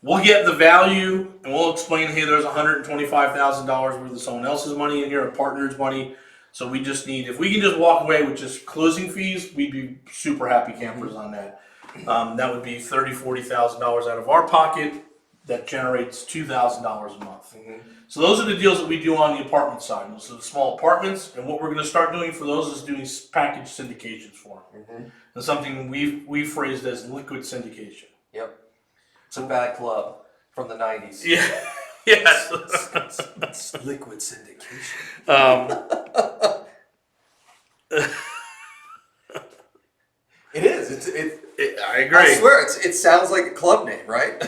we'll get the value and we'll explain, hey, there's $125,000 worth of someone else's money in here, a partner's money. So we just need, if we can just walk away with just closing fees, we'd be super happy campers on that. That would be $30,000, $40,000 out of our pocket. That generates $2,000 a month. So those are the deals that we do on the apartment side. Those are the small apartments, and what we're going to start doing for those is doing package syndications for them. And something we phrased as liquid syndication. It's a bad club from the 90s. Yes. It's liquid syndication. It is. I agree. I swear, it sounds like a club name, right?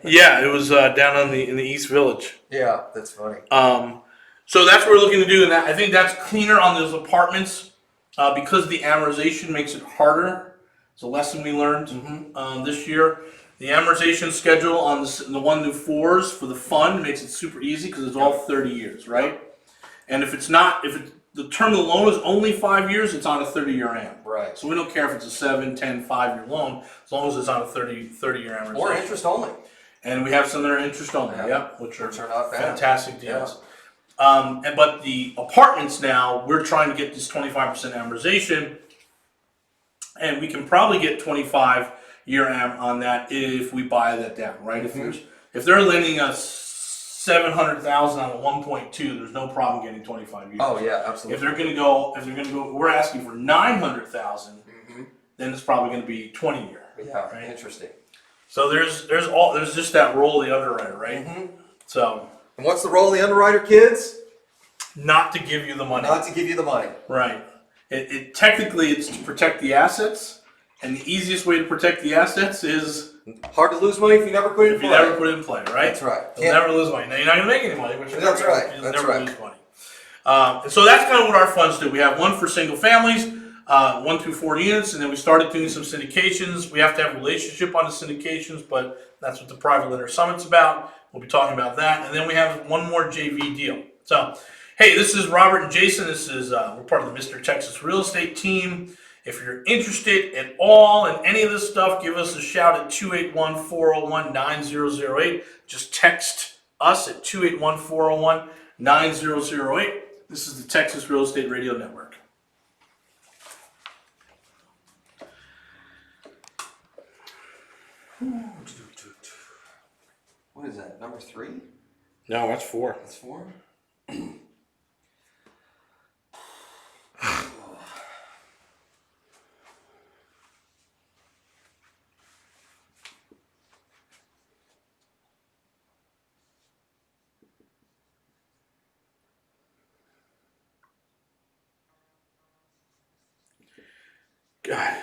Yeah, it was down in the East Village. Yeah, that's funny. So that's what we're looking to do, and I think that's cleaner on those apartments because the amortization makes it harder. It's a lesson we learned this year. The amortization schedule on the 1 through 4s for the fund makes it super easy because it's all 30 years, right? And if the term of the loan is only 5 years, it's on a 30-year AM. So we don't care if it's a 7, 10, 5-year loan, as long as it's on a 30-year amortization. Or interest only. And we have some that are interest only, which are not bad. Fantastic deals. But the apartments now, we're trying to get this 25% amortization, and we can probably get 25-year am on that if we buy that down, right? If they're lending us $700,000 on a 1.2, there's no problem getting 25 years. Oh yeah, absolutely. If they're gonna go, we're asking for $900,000, then it's probably gonna be 20-year. Yeah, right? Interesting. So there's just that role of the underwriter, right? So. And what's the role of the underwriter, kids? Not to give you the money. Not to give you the money. Right. It technically it's to protect the assets, and the easiest way to protect the assets is hard to lose money if you never put it in play. If you never put it in play, right? That's right. You'll never lose money. Now you're not gonna make any money, but you'll That's right. You'll That's never right. lose money. And so that's kind of what our funds do. We have one for single families, 1 through 4 units, and then we started doing some syndications. We have to have a relationship on the syndications, but that's what the Private Lender Summit's about. We'll be talking about that. And then we have one more JV deal. So, hey, this is Robert and Jason. This is we're part of the Mr. Texas Real Estate team. If you're interested at all in any of this stuff, give us a shout at 281-401-9008. Just text us at 281-401-9008. This is the Texas Real Estate Radio Network. What is that? Number 3? No, that's 4. That's 4. God.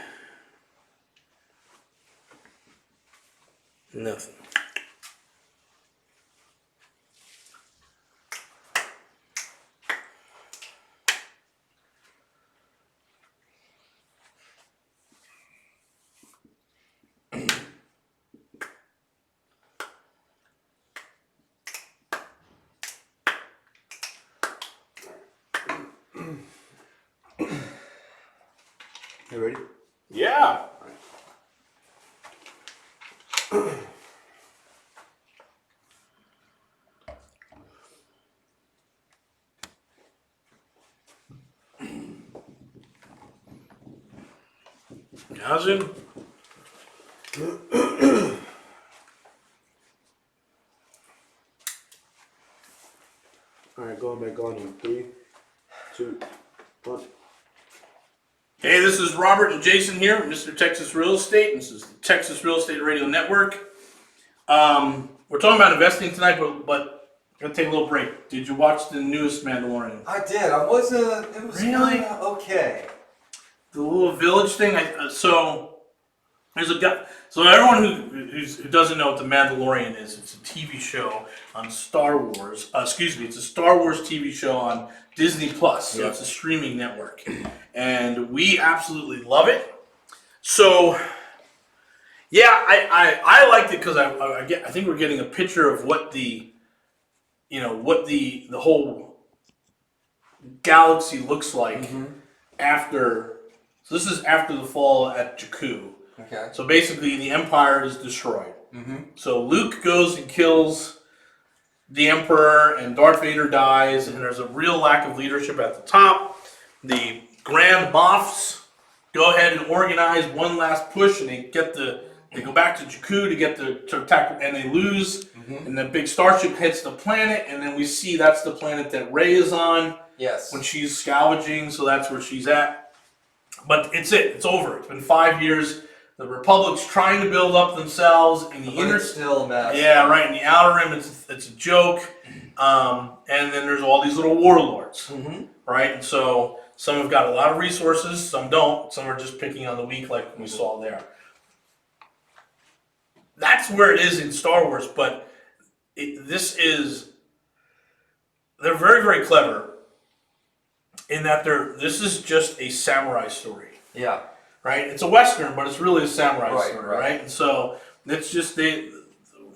Nothing. You ready? Yeah. How's it? Alright, going back on in 3, 2, 1. Hey, this is Robert and Jason here, Mr. Texas Real Estate. This is the Texas Real Estate Radio Network. We're talking about investing tonight, but I'm going to take a little break. Did you watch the newest Mandalorian? I did. I wasn't. It was Really? Okay. The little village thing? So, there's a guy. So, everyone who doesn't know what the Mandalorian is, it's a TV show on Star Wars. It's a Star Wars TV show on Disney Plus. So, it's a streaming network. And we absolutely love it. So, yeah, I liked it because I think we're getting a picture of what the whole galaxy looks like after. So this is after the fall at Jakku. Okay. So basically, the Empire is destroyed. So Luke goes and kills the Emperor, and Darth Vader dies, and there's a real lack of leadership at the top. The Grand Moffs go ahead and organize one last push, and they go back to Jakku to attack, and they lose. And the big starship hits the planet, and then we see that's the planet that Rey is on. Yes. When she's scavenging, so that's where she's at. But it's over. It's been 5 years. The Republic's trying to build up themselves in the inner. It's still a mess. Yeah, right. In the outer rim, it's a joke. And then there's all these little warlords, right? And so some have got a lot of resources, some don't. Some are just picking on the weak, like we saw there. That's where it is in Star Wars, but they're very, very clever in that this is just a samurai story. Yeah. Right? It's a Western, but it's really a samurai story, Right. right? And so it's just the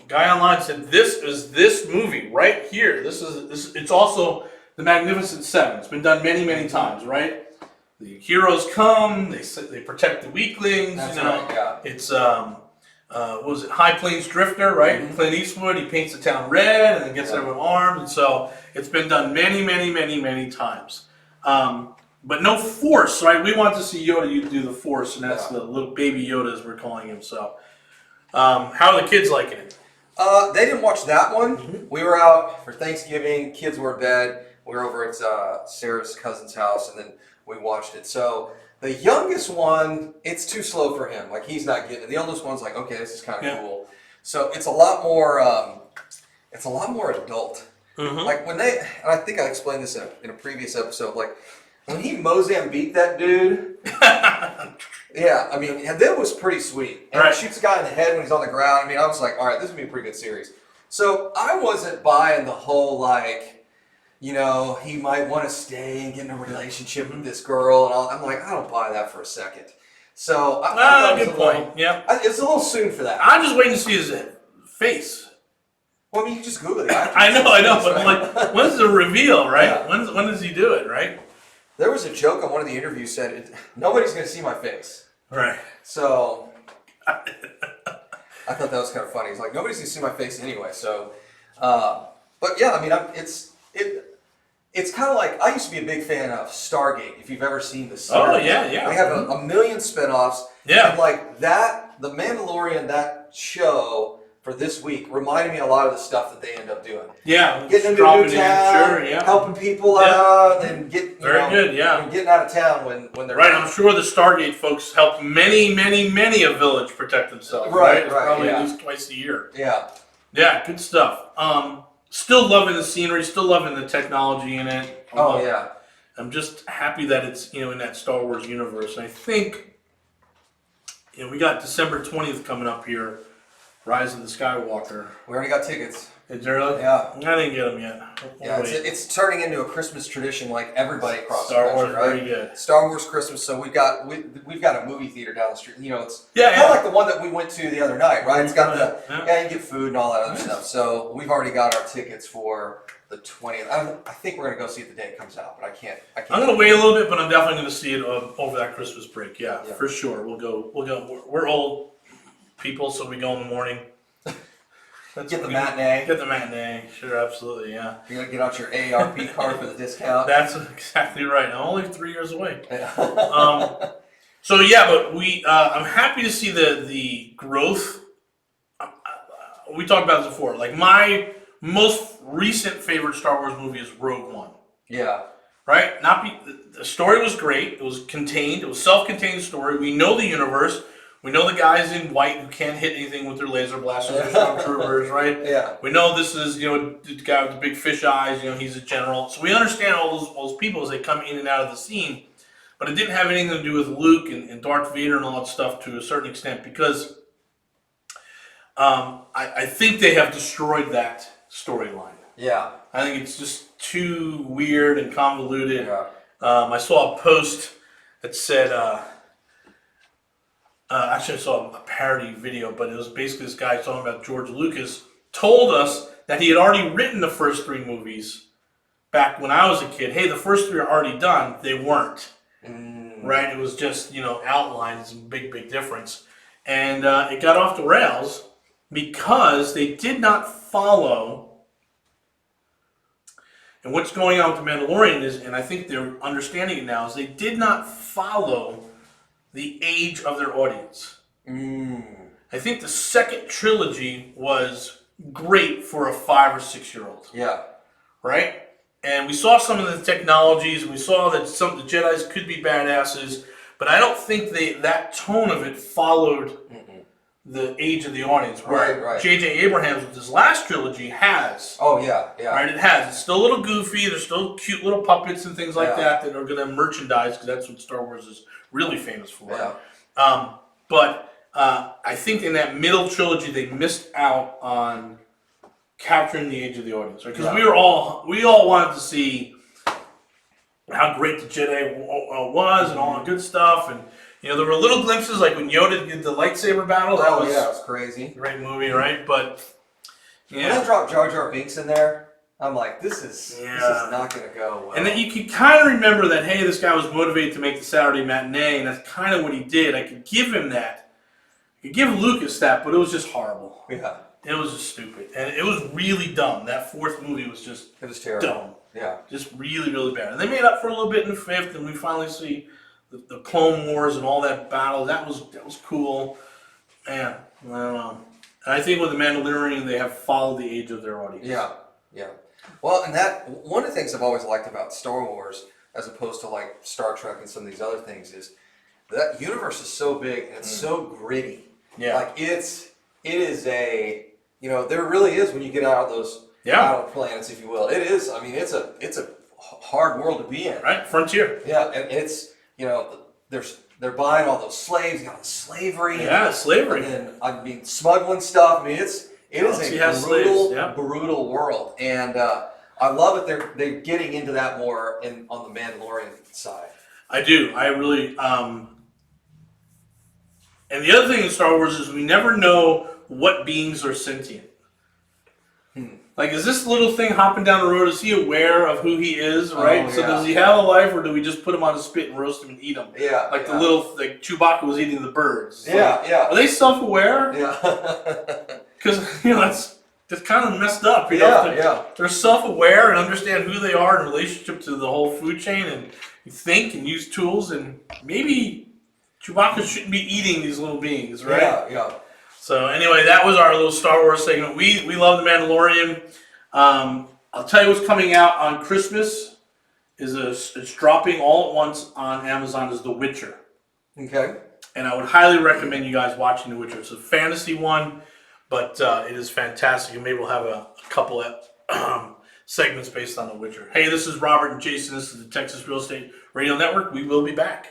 guy online said, this is this movie right here. It's also the Magnificent Seven. It's been done many, many times, right? The heroes come, they protect the weaklings. That's right, yeah. It's what was it, High Plains Drifter, right? Clint Eastwood, he paints the town red and then gets everyone armed. And so it's been done many, many, many, many times. But no Force, right? We want to see Yoda do the Force, and that's the little baby Yoda, as we're calling him. So, how are the kids liking it? They didn't watch that one. We were out for Thanksgiving. Kids were in bed. We were over at Sarah's cousin's house, and then we watched it. So the youngest one, it's too slow for him. Like, he's not getting it. The oldest one's like, okay, this is kind of cool. So it's a lot more. It's a lot more adult. Like when and I think I explained this in a previous episode. Like when he Mozambique that dude. Yeah, I mean, and that was pretty sweet. And he shoots a guy in the head when he's on the ground. I mean, I was like, all right, this would be a pretty good series. So I wasn't buying the whole, like, you know, he might want to stay and get in a relationship with this girl. And all. I'm like, I don't buy that for a second. So I thought good point. Yeah, it's a little soon for that. I'm just waiting to see his face. Well, I mean, you just Google it. I know, but I'm like, when's the reveal, right? When does he do it, right? There was a joke on one of the interviews said, nobody's going to see my face. Right. So, I thought that was kind of funny. He's like, nobody's going to see my face anyway. So, but yeah, I mean, it's kind of like, I used to be a big fan of Stargate, if you've ever seen the series. Oh, yeah. They have a million spinoffs. Yeah. And like that, The Mandalorian, that show for this week reminded me a lot of the stuff that they end up doing. Yeah, Getting into a dropping new in, town, sure, yeah. helping people out, and getting good, yeah. and getting out of town when they're right. I'm sure the Stargate folks helped many a village protect themselves. Right, probably at least twice a year. Yeah, good stuff. Still loving the scenery, still loving the technology in it. I'm just happy that it's in that Star Wars universe. And I think we got December 20th coming up here. Rise of the Skywalker. We already got tickets. Is there really? Yeah. I didn't get them yet. It's turning into a Christmas tradition like everybody across Star the country, Wars, right? very good. Star Wars Christmas. So we've got a movie theater down the street. It's kind of like the one that we went to the other night, right? It's got you can get food and all that other stuff. So we've already got our tickets for the 20th. I think we're gonna go see it the day it comes out, but I can't. I'm gonna wait a little bit, but I'm definitely gonna see it over that Christmas break. Yeah, for sure. We'll go. We're old people, so we go in the morning. Get the matinee. Get the matinee. Sure, absolutely, yeah. You're going to get out your AARP card for the discount. That's exactly right. I'm only 3 years away. So yeah, but I'm happy to see the growth. We talked about this before. Like my most recent favorite Star Wars movie is Rogue One. Yeah. Right? The story was great. It was contained. It was self-contained story. We know the universe. We know the guys in white who can't hit anything with their laser blasters or stormtroopers, right? Yeah. We know this is, the guy with the big fish eyes, he's a general. So we understand all those people as they come in and out of the scene. But it didn't have anything to do with Luke and Darth Vader and all that stuff to a certain extent because I think they have destroyed that storyline. Yeah. I think it's just too weird and convoluted. Yeah. I saw a post that said... actually, I saw a parody video, but it was basically this guy talking about George Lucas told us that he had already written the first 3 movies back when I was a kid. Hey, the first 3 are already done. They weren't. Right? It was just, outlined. It's a big difference. And it got off the rails because they did not follow. And what's going on with The Mandalorian is, and I think they're understanding it now, is they did not follow the age of their audience. I think the second trilogy was great for a 5 or 6 year old. Yeah. Right? And we saw some of the technologies, and we saw that some of the Jedis could be badasses, but I don't think that tone of it followed the age of the audience. Where Right. J.J. Abrams with his last trilogy has. Oh, yeah. Right, it has. It's still a little goofy. There's still cute little puppets and things like that are going to merchandise, because that's what Star Wars is really famous for. Yeah. But I think in that middle trilogy, they missed out on capturing the age of the audience, right? Because we all wanted to see how great the Jedi was and all the good stuff, and there were little glimpses like when Yoda did the lightsaber battle. That was it was crazy. Great movie, right? But when they dropped Jar Jar Binks in there, I'm like, this is not going to go well. And then you could kind of remember that, hey, this guy was motivated to make the Saturday matinee, and that's kind of what he did. I could give him that. I could give Lucas that, but it was just horrible. Yeah. It was just stupid. And it was really dumb. That 4th movie was just terrible. Dumb. Yeah. Just really bad. And they made up for a little bit in the 5th, and we finally see the Clone Wars and all that battle. That was cool. Man, I don't know. And I think with The Mandalorian, they have followed the age of their audience. Yeah. Well, and that one of the things I've always liked about Star Wars, as opposed to like Star Trek and some of these other things, is that universe is so big and it's so gritty. Yeah. Like it is a there really is, when you get out of those outer planets, if you will. It is. I mean, it's a hard world to be in. Right, frontier. Yeah, and it's they're buying all those slaves, slavery. Yeah, slavery. And then smuggling stuff. I mean, it is a brutal world, and I love it. They're getting into that more on the Mandalorian side. I do. I really. And the other thing in Star Wars is we never know what beings are sentient. Like, is this little thing hopping down the road, is he aware of who he is, right? So does he have a life, or do we just put him on a spit and roast him and eat him? Yeah. Like the little, like Chewbacca was eating the birds. Yeah. Are they self-aware? Yeah. Because, that's kind of messed up. They're self-aware and understand who they are in relationship to the whole food chain, and you think and use tools, and maybe Chewbacca shouldn't be eating these little beings, right? Yeah. So anyway, that was our little Star Wars segment. We love the Mandalorian. I'll tell you what's coming out on Christmas it's dropping all at once on Amazon is The Witcher. Okay. And I would highly recommend you guys watching The Witcher. It's a fantasy one, but it is fantastic. And maybe we'll have a couple of segments based on The Witcher. Hey, this is Robert and Jason. This is the Texas Real Estate Radio Network. We will be back.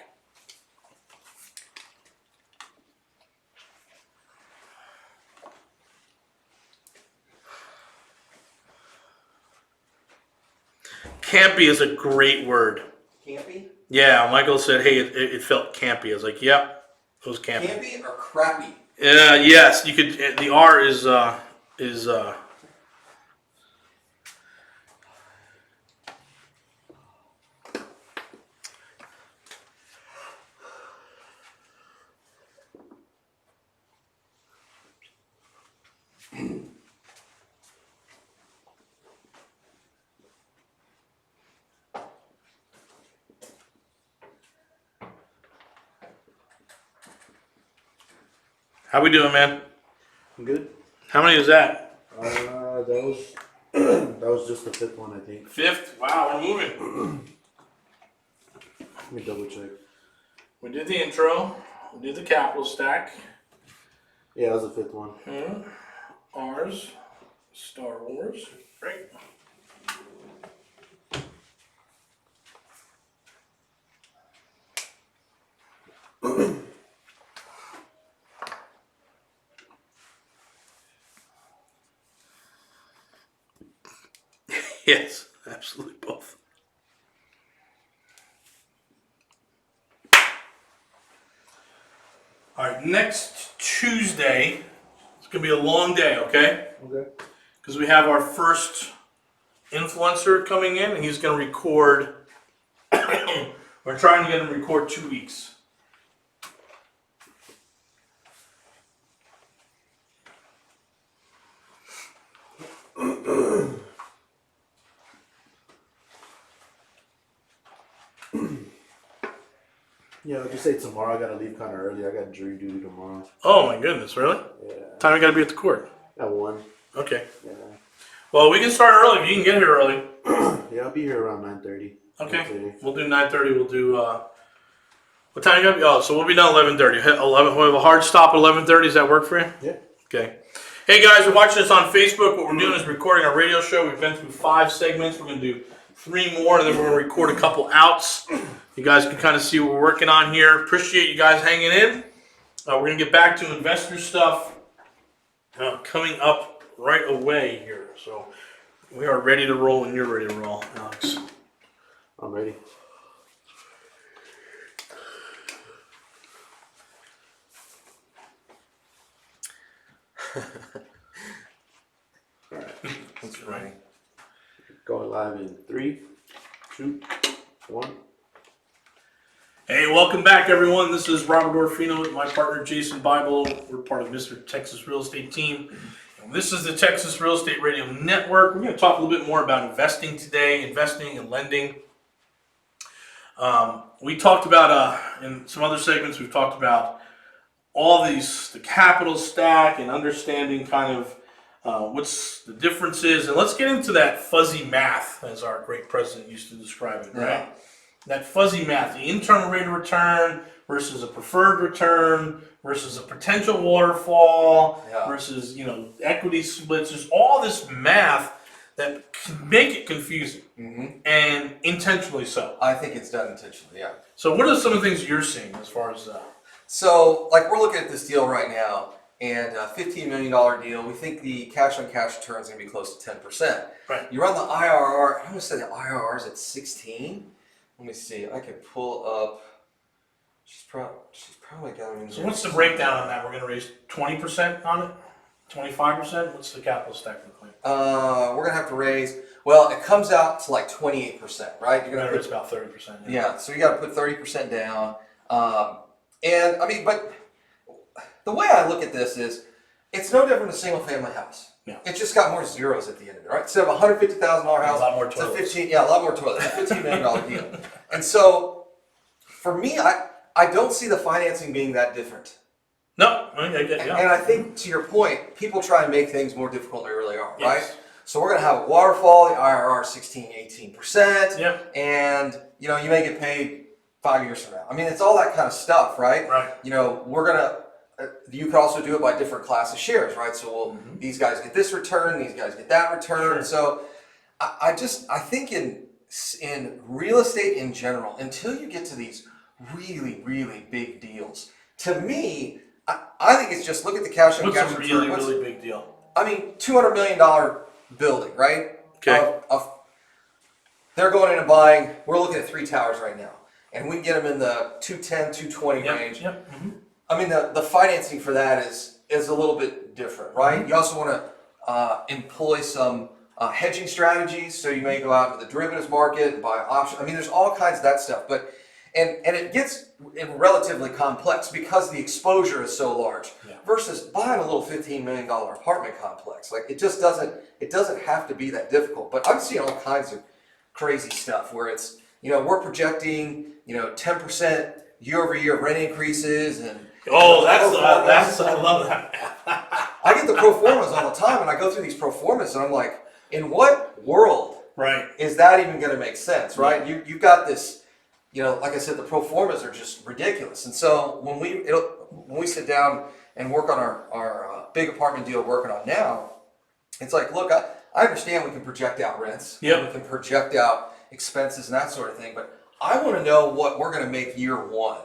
Campy is a great word. Campy? Yeah, Michael said, hey, it felt campy. I was like, yep, it was campy. Campy or crappy? Yes, you could. The R is How we doing, man? I'm good. How many is that? That was that was just the 5th one, I think. 5th? Wow, we're moving. Let me double check. We did the intro. We did the capital stack. Yeah, that was the 5th one. Ours. Star Wars. Great. Yes, absolutely both. All right, next Tuesday, it's going to be a long day, okay? Okay. Because we have our first influencer coming in, and he's going to record. We're trying to get him to record 2 weeks. Yeah, I'll just say tomorrow. I gotta leave kind of early. I got jury duty tomorrow. Oh my goodness, really? Yeah. Time we got to be at the court. At 1. Okay. Yeah. Well, we can start early if you can get here early. Yeah, I'll be here around 9:30. Okay. We'll do 9:30. We'll do. What time you got to be? Oh, so we'll be done 11:30. 11. We have a hard stop at 11:30. Does that work for you? Yeah. Okay. Hey guys, you're watching us on Facebook. What we're doing is recording our radio show. We've been through 5 segments. We're going to do 3 more, and then we're going to record a couple outs. You guys can kind of see what we're working on here. Appreciate you guys hanging in. We're going to get back to investor stuff coming up right away here. So we are ready to roll when you're ready to roll, Alex. I'm ready. All right. That's right. Going live in 3, 2, 1. Hey, welcome back, everyone. This is Robert Orfino with my partner, Jason Bible. We're part of Mr. Texas Real Estate Team. And this is the Texas Real Estate Radio Network. We're going to talk a little bit more about investing today, investing and lending. We talked about, in some other segments, we've talked about all these, the capital stack and understanding kind of what's the differences. And let's get into that fuzzy math, as our great president used to describe it, right? Yeah. That fuzzy math, the internal rate of return versus a preferred return versus a potential waterfall versus, equity splits. There's all this math that can make it confusing and intentionally so. I think it's done intentionally, yeah. So what are some of the things you're seeing as far as So, like, we're looking at this deal right now, and a $15 million deal. We think the cash-on-cash return is going to be close to 10%. Right. You run the IRR, I'm going to say the IRR is at 16. Let me see, I can pull up, she's probably got. So what's the breakdown on that? We're going to raise 20% on it? 25%? What's the capital stack look like? We're going to have to raise, well, it comes out to like 28%, right? You're going to raise about 30%. Yeah, so you got to put 30% down. And I mean, but the way I look at this is, it's no different than a single family house. Yeah. It's just got more zeros at the end of it, right? Instead of a $150,000 house, a lot more it's a toilets. a lot more toilets. It's a $15 million deal. And so, for me, I don't see the financing being that different. No, I get And I think, to your point, people try and make things more difficult than they really are, right? Yes. So we're going to have a waterfall, the IRR 16, 18%, Yeah. and you may get paid 5 years from now. I mean, it's all that kind of stuff, right? Right. We're going to, you could also do it by different class of shares, right? So these guys get this return, these guys get that return. Sure. So I think in real estate in general, until you get to these really, really big deals, to me, I think it's just look at the cash on What's cash a return. really big deal? I mean, $200 million building, right? Okay. They're going in and buying, we're looking at 3 towers right now, and we can get them in the 210, 220 range. Yep. Mm-hmm. I mean, the financing for that is a little bit different, right? You also want to employ some hedging strategies, so you may go out to the derivatives market and buy options. I mean, there's all kinds of that stuff, but and it gets relatively complex because the exposure is so large. Yeah. Versus buying a little $15 million apartment complex. Like it doesn't have to be that difficult. But I'm seeing all kinds of crazy stuff where it's we're projecting 10% year-over-year rent increases and that's I love that. I get the pro formas all the time, and I go through these pro formas, and I'm like, in what world is that even going to make sense, right? Yeah. You've got this, like I said, the pro formas are just ridiculous. And so when we sit down and work on our big apartment deal we're working on now, it's like, look, I understand we can project out rents, we can project out expenses and that sort of thing, but I want to know what we're going to make year one.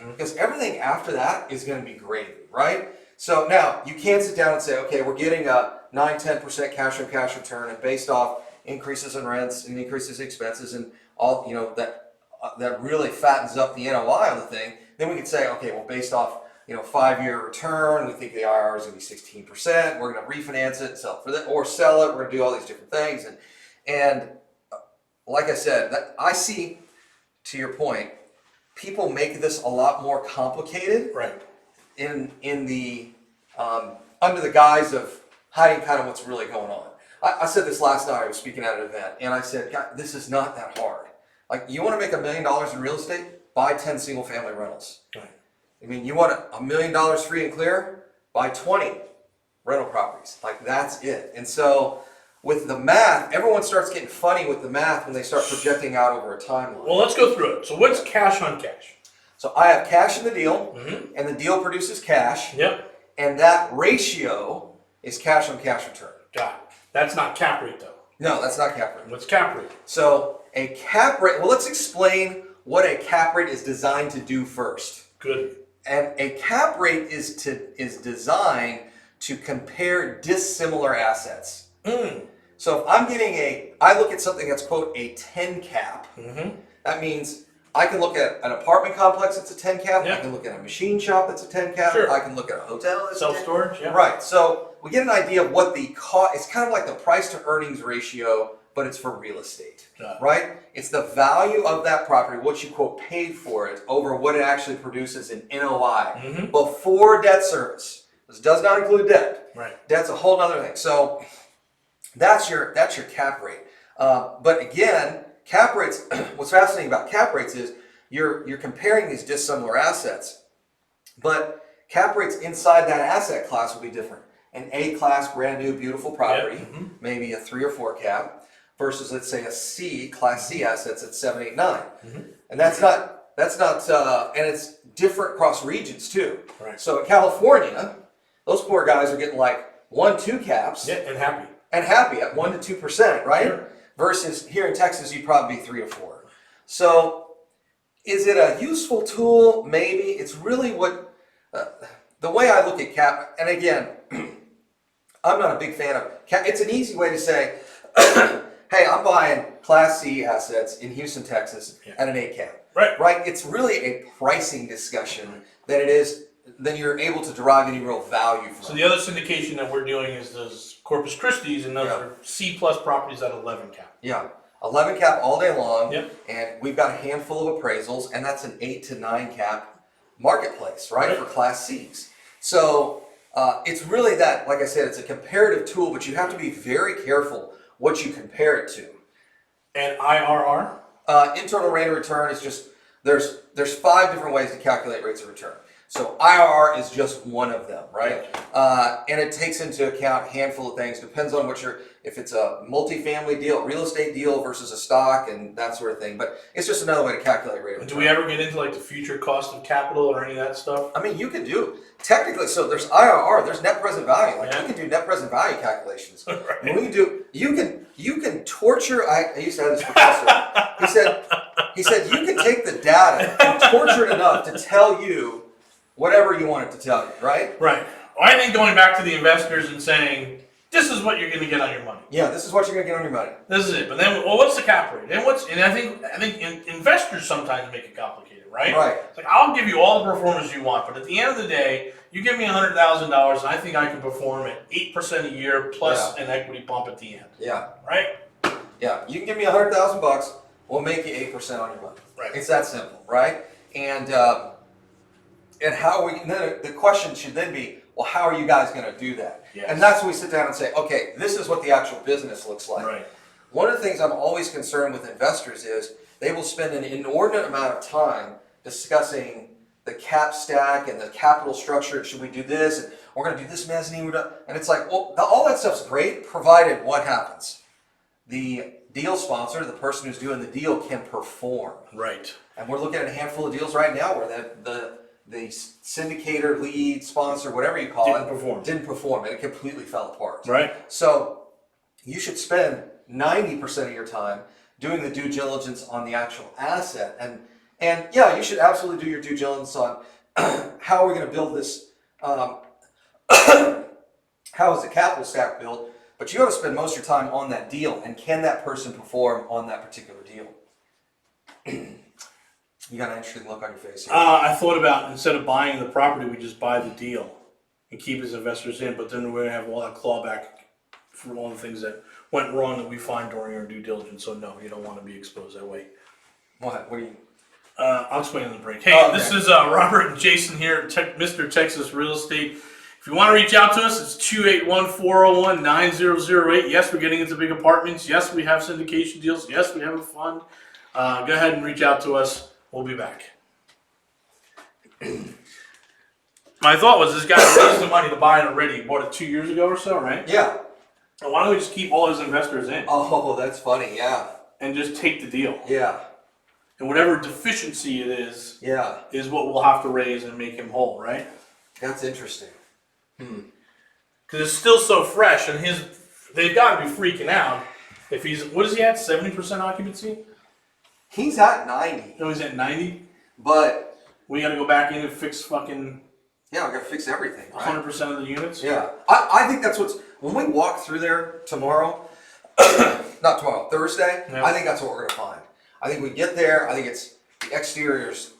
Because everything after that is going to be gravy, right? So now you can't sit down and say, okay, we're getting a 9-10% cash on cash return, and based off increases in rents and increases in expenses and all, that really fattens up the NOI on the thing. Then we can say, okay, well, based off 5-year return, we think the IRR is going to be 16%. We're going to refinance it and sell it for that, or sell it. We're going to do all these different things, and like I said, I see, to your point, people make this a lot more complicated, Right. In the under the guise of hiding kind of what's really going on. I said this last night. I was speaking at an event, and I said, God, this is not that hard. Like, you want to make $1 million in real estate? Buy 10 single-family rentals. Right. I mean, you want $1 million free and clear? Buy 20 rental properties. Like, that's it. And so, with the math, everyone starts getting funny with the math when they start projecting out over a timeline. Well, let's go through it. So what's cash on cash? So I have cash in the deal, and the deal produces cash, and that ratio is cash on cash return. Got it. That's not cap rate, though. No, that's not cap rate. What's cap rate? So a cap rate, well, let's explain what a cap rate is designed to do first. Good. And a cap rate is designed to compare dissimilar assets. So if I'm getting I look at something that's, quote, a 10 cap, that means I can look at an apartment complex that's a 10 cap, I can look at a machine shop that's a 10 cap, I can look at a hotel that's self-storage, Right, so we get an idea of what the cost, it's kind of like the price to earnings ratio, but it's for real estate, right? It's the value of that property, what you, quote, paid for it, over what it actually produces in NOI before debt service. This does not include debt. Right. Debt's a whole other thing. So that's your cap rate. But again, cap rates, what's fascinating about cap rates is you're comparing these dissimilar assets, but cap rates inside that asset class will be different. An A-class, brand new, beautiful property, maybe a 3 or 4 cap, versus, let's say, a C, class C assets at 7, 8, 9. And that's not, and it's different across regions too. Right. So in California, those poor guys are getting like 1, 2 caps. And happy. And happy at 1 to 2%, right? Sure. Versus here in Texas, you'd probably be 3 or 4. So is it a useful tool? Maybe. It's really what, the way I look at cap, and again, I'm not a big fan of cap. It's an easy way to say, hey, I'm buying Class C assets in Houston, Texas at an 8 cap. Right? It's really a pricing discussion than it is, then you're able to derive any real value from it. So the other syndication that we're doing is those Corpus Christi's, and those are C plus properties at 11 cap. Yeah, 11 cap all day long, Yep. and we've got a handful of appraisals, and that's an 8 to 9 cap marketplace, right, for Class Cs. So it's really that, like I said, it's a comparative tool, but you have to be very careful what you compare it to. And IRR? Internal rate of return is just, there's 5 different ways to calculate rates of return. So IRR is just one of them, right? And it takes into account a handful of things. Depends on if it's a multifamily deal, real estate deal versus a stock and that sort of thing. But it's just another way to calculate rate of return. Do we ever get into like the future cost of capital or any of that stuff? I mean, you can do technically. So there's IRR, there's net present value. Like Yeah. you can do net present value calculations. Right. And we can do. You can torture. I used to have this professor. He said you can take the data and torture it enough to tell you whatever you want it to tell you, right? Right. Well, I think going back to the investors and saying, this is what you're going to get on your money. Yeah, this is what you're going to get on your money. This is it. But then, well, what's the cap rate? And I think investors sometimes make it complicated, right? Right. It's like, I'll give you all the performance you want, but at the end of the day, you give me $100,000 and I think I can perform at 8% a year plus an equity bump at the end. Yeah. Right? Yeah. You can give me $100,000. We'll make you 8% on your money. Right. It's that simple, right? And how then the question should then be, well, how are you guys going to do that? Yes. And that's when we sit down and say, okay, this is what the actual business looks like. Right. One of the things I'm always concerned with investors is they will spend an inordinate amount of time discussing the cap stack and the capital structure. Should we do this? And we're going to do this mezzanine. And it's like, well, all that stuff's great, provided what happens? The deal sponsor, the person who's doing the deal, can perform. Right. And we're looking at a handful of deals right now where the syndicator, lead, sponsor, whatever you call didn't perform, and it completely fell apart. Right. So you should spend 90% of your time doing the due diligence on the actual asset, and yeah, you should absolutely do your due diligence on how are we going to build this. How is the capital stack built? But you got to spend most of your time on that deal, and can that person perform on that particular deal? You got an interesting look on your face here. I thought about, instead of buying the property, we just buy the deal and keep as investors in, but then we're going to have all that clawback for all the things that went wrong that we find during our due diligence. So no, you don't want to be exposed that way. What do you? I'll explain in the break. Hey, Okay. This is Robert and Jason here at Mr. Texas Real Estate. If you want to reach out to us, it's 281-401-9008. Yes, we're getting into big apartments. Yes, we have syndication deals. Yes, we have a fund. Go ahead and reach out to us. We'll be back. My thought was this guy raised the money to buy it already. He bought it 2 years ago or so, right? Yeah. And why don't we just keep all his investors in Oh, that's funny. Yeah. and just take the deal? Yeah. And whatever deficiency it is Yeah. what we'll have to raise and make him whole, right? That's interesting. Because it's still so fresh, and they've got to be freaking out if he's, what is he at, 70% occupancy? He's at 90, No, he's at 90. but We got to go back in and fix fucking yeah, we got to fix everything. Right? 100% of the units. Yeah. I think that's when we walk through there tomorrow, not tomorrow, Thursday, Yeah. I think that's what we're going to find. I think we get there, I think it's the exteriors.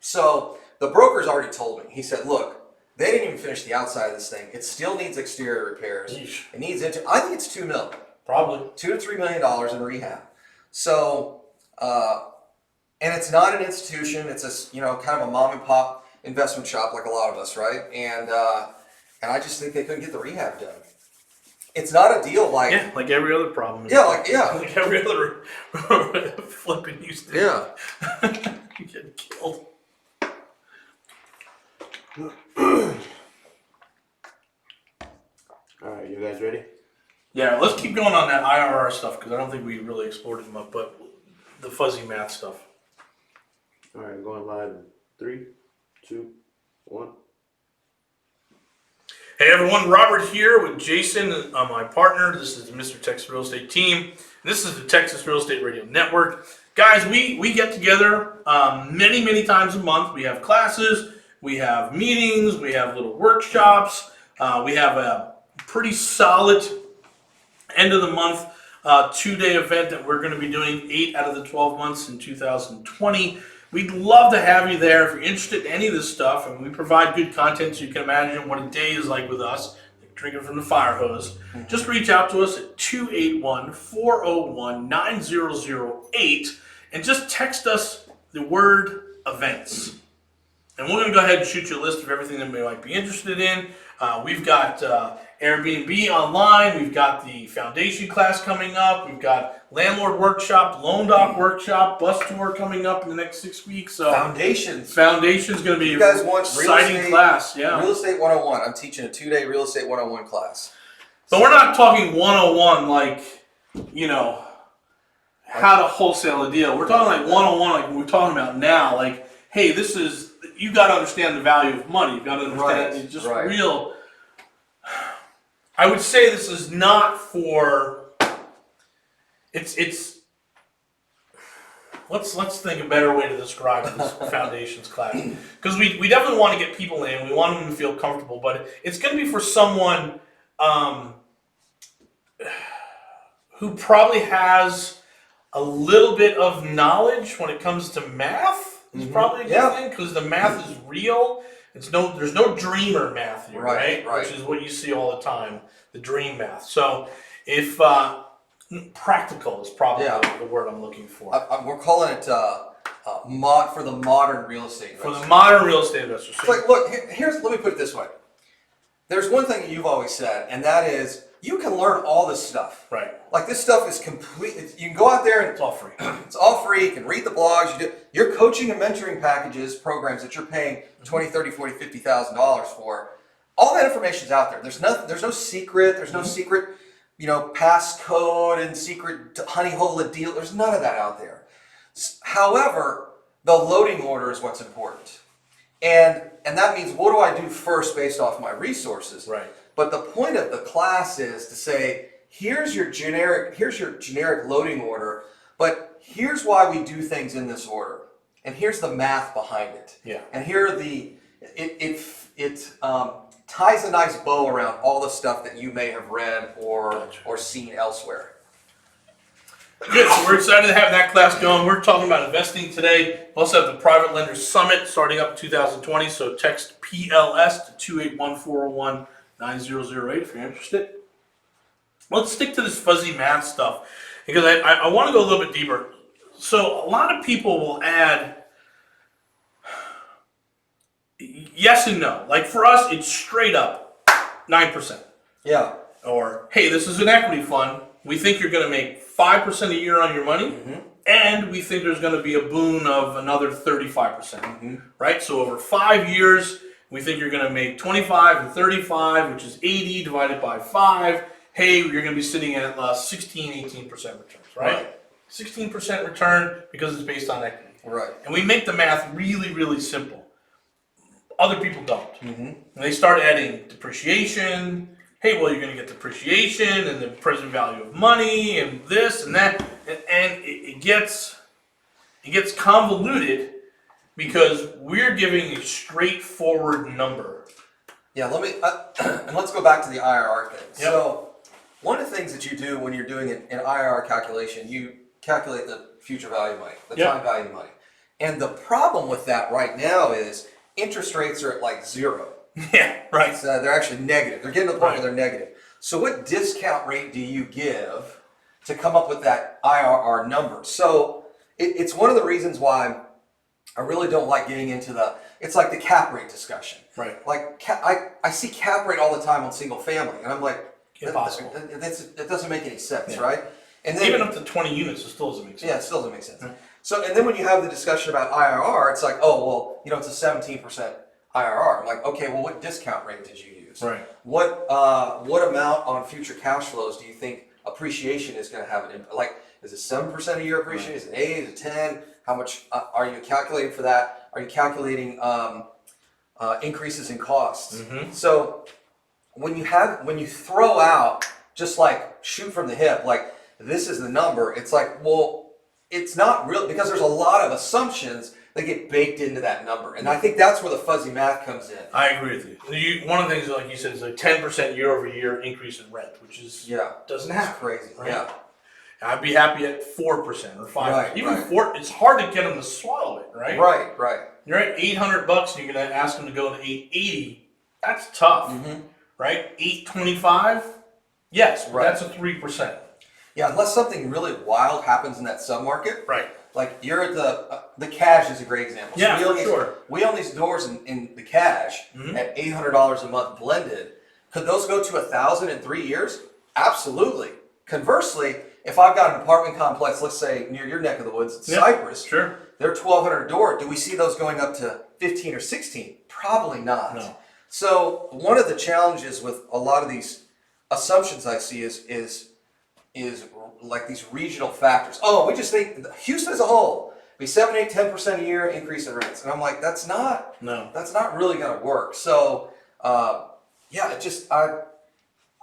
So the broker's already told me, he said, look, they didn't even finish the outside of this thing. It still needs exterior repairs. Yeesh. It needs I think it's $2 million. Probably. $2 to $3 million in rehab. So, and it's not an institution. It's a kind of a mom and pop investment shop like a lot of us, right? And I just think they couldn't get the rehab done. It's not a deal like Like every other problem. like Like every other flipping used to. yeah. Get killed. Alright, you guys ready? Yeah, let's keep going on that IRR stuff because I don't think we really explored them up, but the fuzzy math stuff. Alright, going live in 3, 2, 1. Hey everyone, Robert here with Jason, my partner. This is the Mr. Texas Real Estate team. This is the Texas Real Estate Radio Network. Guys, we get together many times a month. We have classes, we have meetings, we have little workshops. We have a pretty solid end of the month 2-day event that we're going to be doing 8 out of the 12 months in 2020. We'd love to have you there if you're interested in any of this stuff, and we provide good content so you can imagine what a day is like with us, like drinking from the fire hose. Just reach out to us at 281-401-9008 and just text us the word events. And we're going to go ahead and shoot you a list of everything that we might be interested in. We've got Airbnb online. We've got the foundation class coming up. We've got landlord workshop, loan doc workshop, bus tour coming up in the next 6 weeks. So Foundations. Foundation's going to be You guys want exciting class. Yeah. Real estate 101. I'm teaching a 2-day real estate 101 class. But we're not talking 101 like, how to wholesale a deal. We're talking like 101 like we're talking about now. Like, hey, you got to understand the value of money. You got to understand it's just real. I would say this is not for. It's. Let's think a better way to describe this foundations class, because we definitely want to get people in. We want them to feel comfortable, but it's going to be for someone who probably has a little bit of knowledge when it comes to math. Is probably a good thing, because the math is real. There's no dreamer math here, right? Which is what you see all the time, the dream math. So if practical is probably the word I'm looking for. We're calling it for the modern real estate investor. For the modern real estate investor. It's like, look, let me put it this way. There's one thing that you've always said, and that is you can learn all this stuff. Right. Like, this stuff is complete. You can go out there and it's all free. It's all free. You can read the blogs. Your coaching and mentoring packages, programs that you're paying $20,000, $30,000, $40,000, $50,000 for. All that information's out there. There's no secret. There's no secret, passcode and secret honey hole of deal. There's none of that out there. However, the loading order is what's important. And that means, what do I do first based off my resources? Right. But the point of the class is to say, here's your generic loading order, but here's why we do things in this order, and here's the math behind it. Yeah. And here are it ties a nice bow around all the stuff that you may have read or seen elsewhere. Good. So we're excited to have that class going. We're talking about investing today. We also have the Private Lenders Summit starting up in 2020. So text PLS to 281-401-9008 if you're interested. Let's stick to this fuzzy math stuff, because I want to go a little bit deeper. So a lot of people will add yes and no. Like, for us, it's straight up 9%. Yeah. Or, hey, this is an equity fund. We think you're going to make 5% a year on your money, and we think there's going to be a boon of another 35%. Right? So over 5 years, we think you're going to make 25 and 35, which is 80 divided by 5. Hey, you're going to be sitting at 16, 18% returns, right? 16% return because it's based on equity. Right. And we make the math really, really simple. Other people don't. And they start adding depreciation. Hey, well, you're going to get depreciation and the present value of money and this and that. And it gets convoluted because we're giving a straightforward number. Yeah, and let's go back to the IRR thing. Yep. So, one of the things that you do when you're doing an IRR calculation, you calculate the future value of money, the time value of money. And the problem with that right now is interest rates are at like 0. Yeah, right. So they're actually negative. They're getting to the point where they're negative. So what discount rate do you give to come up with that IRR number? So it's one of the reasons why I really don't like getting into it's like the cap rate discussion. Right. Like, I see cap rate all the time on single family, and I'm like, impossible. It doesn't make any sense, right? And then, even up to 20 units, it still doesn't make sense. Yeah, it still doesn't make sense. So, and then when you have the discussion about IRR, it's like, oh, well, it's a 17% IRR. I'm like, okay, well, what discount rate did you use? Right. What amount on future cash flows do you think appreciation is going to have? Like, is it 7% a year appreciation? Is it 8? Is it 10? How much are you calculating for that? Are you calculating increases in costs? So when you throw out just like shoot from the hip, like this is the number, it's like, well, it's not real, because there's a lot of assumptions that get baked into that number. And I think that's where the fuzzy math comes in. I agree with you. One of the things, like you said, is a 10% year-over-year increase in rent, which is doesn't happen. Crazy. Right? Yeah. I'd be happy at 4% or 5%. Even 4, it's hard to get them to swallow it, right? Right. You're at $800 and you're going to ask them to go to $880. That's tough, right? $825. Yes, that's a 3%. Yeah, unless something really wild happens in that submarket. Right. like you're at the cash is a great example. Yeah, we own for these, sure. We own these doors in the cash at $800 a month blended. Could those go to 1,000 in 3 years? Absolutely. Conversely, if I've got an apartment complex, let's say near your neck of the woods, Cypress, Sure. they're $1,200 a door. Do we see those going up to 15 or 16? Probably not. No. So one of the challenges with a lot of these assumptions I see is like these regional factors. Oh, we just think Houston as a whole be 7, 8, 10% a year increase in rents, and I'm like, that's not really going to work. So yeah,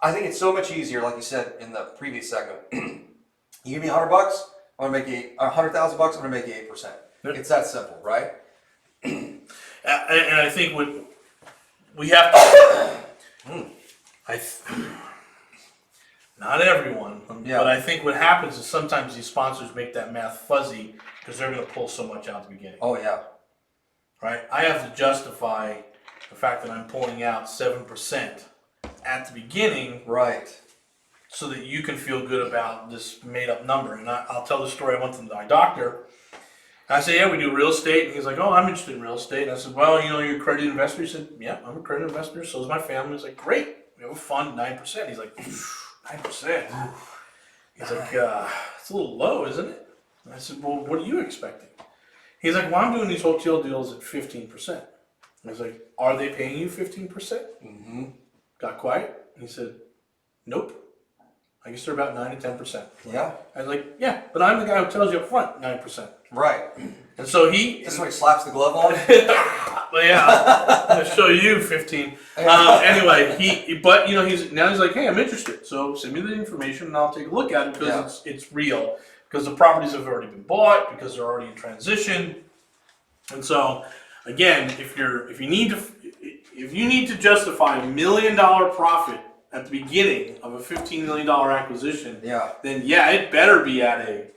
I think it's so much easier, like you said in the previous segment. You give me $100, I'm gonna make you $100,000. I'm gonna make you 8%. Yep. It's that simple, right? And I think what we have to, not everyone, but I think what happens is sometimes these sponsors make that math fuzzy because they're going to pull so much out at the beginning. Oh yeah. Right? I have to justify the fact that I'm pulling out 7% at the beginning, Right. so that you can feel good about this made up number. And I'll tell the story. I went to my doctor. I said, yeah, we do real estate. And he's like, oh, I'm interested in real estate. And I said, well, you know, you're a accredited investor. He said, yeah, I'm a accredited investor. So is my family. He's like, great. We have a fund, 9%. He's like, 9%. He's like, it's a little low, isn't it? And I said, well, what are you expecting? He's like, well, I'm doing these hotel deals at 15%. I was like, are they paying you 15%? Mm-hmm. Got quiet. And he said, nope. I guess they're about 9 to 10%. Yeah. I was like, yeah, but I'm the guy who tells you up front 9%. Right. And so This is when he slaps the glove on. But yeah, I'm gonna show you 15. Anyway, but you know, he's like, hey, I'm interested. So send me the information and I'll take a look at it because it's real. Because the properties have already been bought, because they're already in transition. And so, again, if you need to justify $1 million profit at the beginning of a $15 million acquisition, then it better be at a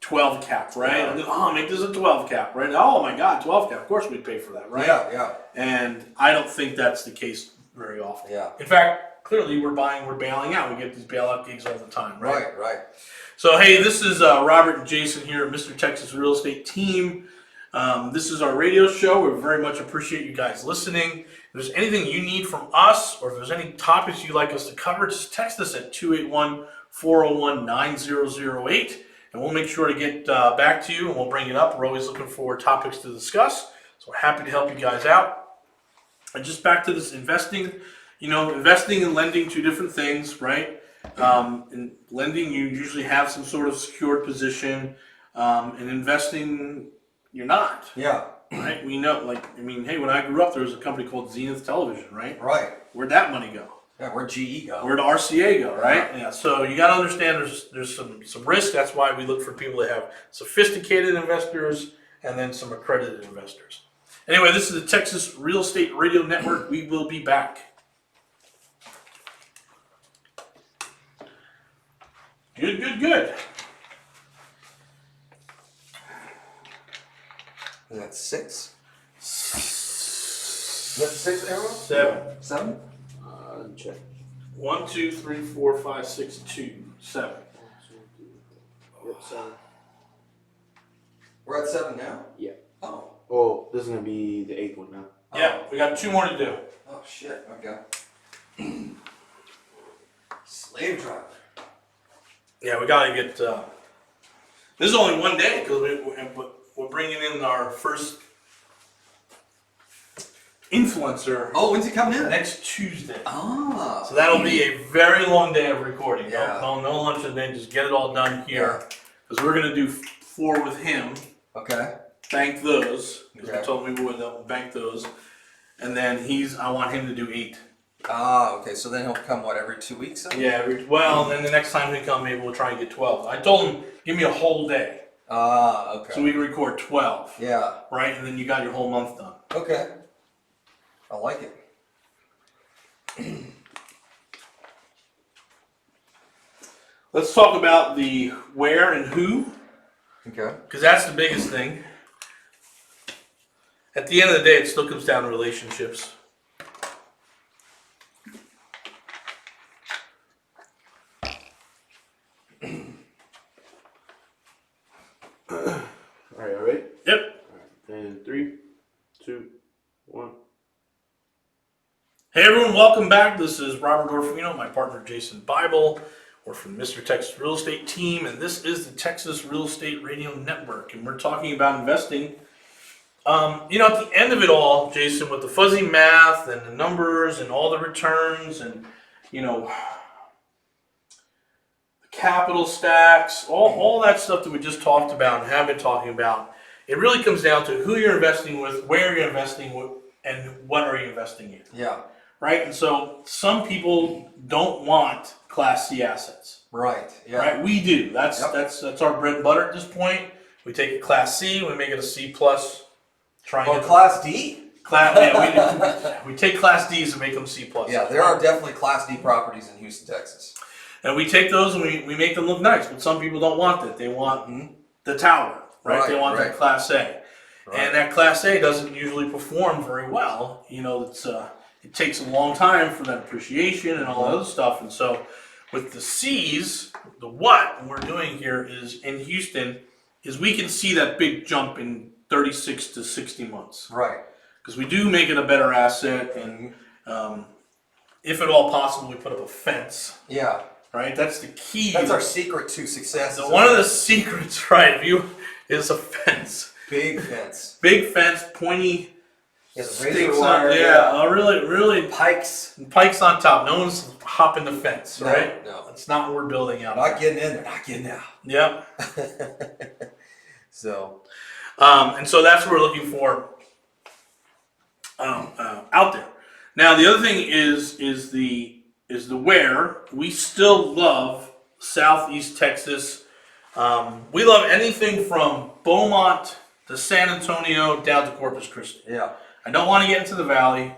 12 cap, right? Yeah. Oh, make this a 12 cap, right? Oh my God, 12 cap. Of course we'd pay for that, right? Yeah. And I don't think that's the case very often. Yeah. In fact, clearly we're bailing out. We get these bailout gigs all the time, right? Right. So hey, this is Robert and Jason here at Mr. Texas Real Estate Team. This is our radio show. We very much appreciate you guys listening. If there's anything you need from us, or if there's any topics you'd like us to cover, just text us at 281-401-9008, and we'll make sure to get back to you, and we'll bring it up. We're always looking for topics to discuss, so we're happy to help you guys out. And just back to this investing, investing and lending, two different things, right? In lending, you usually have some sort of secured position. In investing, you're not. Yeah. Right? We know, hey, when I grew up, there was a company called Zenith Television, right? Right. Where'd that money go? Yeah, where'd GE go? Where'd RCA go, right? Yeah. So you got to understand there's some risk. That's why we look for people that have sophisticated investors and then some accredited investors. Anyway, this is the Texas Real Estate Radio Network. We will be back. Good. Is that 6? Is that 6, everyone? 7? Check. 1, 2, 3, 4, 5, 6, 2, 7. Yep, 7. We're at 7 now? Yeah. Oh. Oh, this is gonna be the 8th one now. Yeah, we got 2 more to do. Oh shit, okay. Slave driver. Yeah, we gotta get. This is only one day because we're bringing in our first influencer. Oh, when's he coming in? Next Tuesday. Ah. So that'll be a very long day of recording. Yeah. No lunch and then just get it all done here because we're gonna do 4 with him. Okay. Bank those because Okay. we told him we would bank those, and then I want him to do 8. Ah, okay. So then he'll come every 2 weeks? Then? Yeah. Then the next time we come, maybe we'll try and get 12. I told him give me a whole day. Ah, okay. So we can record 12. Yeah. Right, and then you got your whole month done. Okay. I like it. Let's talk about the where and who, Okay. because that's the biggest thing. At the end of the day, it still comes down to relationships. All right, all right? Yep. All right. And 3, 2, 1. Hey everyone, welcome back. This is Robert Orfino, my partner Jason Bible. We're from Mr. Texas Real Estate Team, and this is the Texas Real Estate Radio Network, and we're talking about investing. At the end of it all, Jason, with the fuzzy math and the numbers and all the returns and, the capital stacks, all that stuff that we just talked about and have been talking about, it really comes down to who you're investing with, where you're investing with, and what are you investing in. Yeah. Right, and so some people don't want Class C assets. Right. Yeah. Right, we do. That's our bread and butter at this point. We take a Class C, we make it a C plus. Or Class D. We take Class Ds and make them C plus. Yeah, there are definitely Class D properties in Houston, Texas. And we take those and we make them look nice, but some people don't want that. They want the tower, right? They want that Class A, and that Class A doesn't usually perform very well. It takes a long time for that appreciation and all that other stuff. And so with the C's, what we're doing here is in Houston is we can see that big jump in 36 to 60 months. Right. Because we do make it a better asset, and if at all possible, we put up a fence. Yeah. Right? That's the key. That's our secret to success. So one of the secrets, right, is a fence. Big fence. Big fence, pointy. Yes, Sticks on, really pikes on top. No one's hopping the fence, right? No. That's not what we're building out. Not getting in there, not getting out. Yep. So, and so that's what we're looking for out there. Now the other thing is the where. We still love Southeast Texas. We love anything from Beaumont to San Antonio down to Corpus Christi. yeah. I don't want to get into the valley.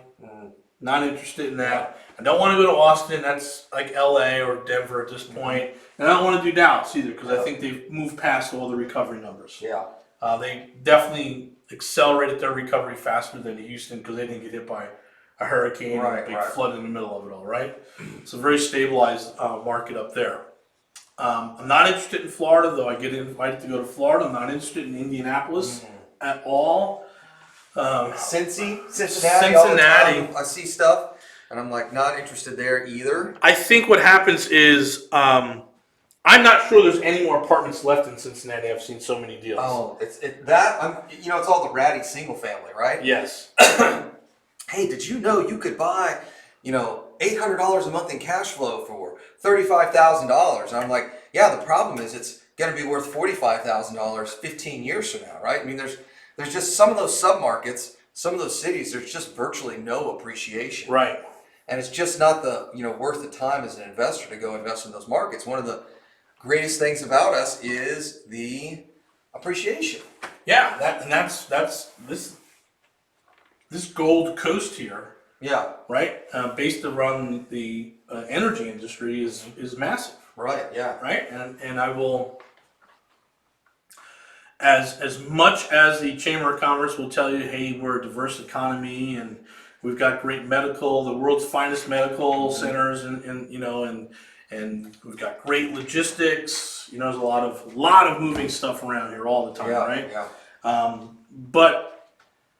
Not interested in that. I don't want to go to Austin. That's like LA or Denver at this point. And I don't want to do Dallas either because I think they've moved past all the recovery numbers. Yeah. They definitely accelerated their recovery faster than Houston because they didn't get hit by a hurricane or a big flood in the middle of it all, right? It's a very stabilized market up there. I'm not interested in Florida, though I get invited to go to Florida. I'm not interested in Indianapolis at all. Cincinnati. All the time I see stuff, and I'm like not interested there either. I think what happens is I'm not sure there's any more apartments left in Cincinnati. I've seen so many deals. Oh, it's all the ratty single family, right? Yes. Hey, did you know you could buy, $800 a month in cash flow for $35,000? And I'm like, yeah, the problem is it's going to be worth $45,000 15 years from now, right? I mean, there's just some of those submarkets, some of those cities, there's just virtually no appreciation. Right. And it's just not the, worth the time as an investor to go invest in those markets. One of the greatest things about us is the appreciation. Yeah, that's this Gold Coast here. Yeah. Right. Based around the energy industry is massive. Right. Yeah. Right. And I will. As much as the Chamber of Commerce will tell you, hey, we're a diverse economy and we've got great medical, the world's finest medical centers, and we've got great logistics. There's a lot of moving stuff around here all the time, right? Yeah. But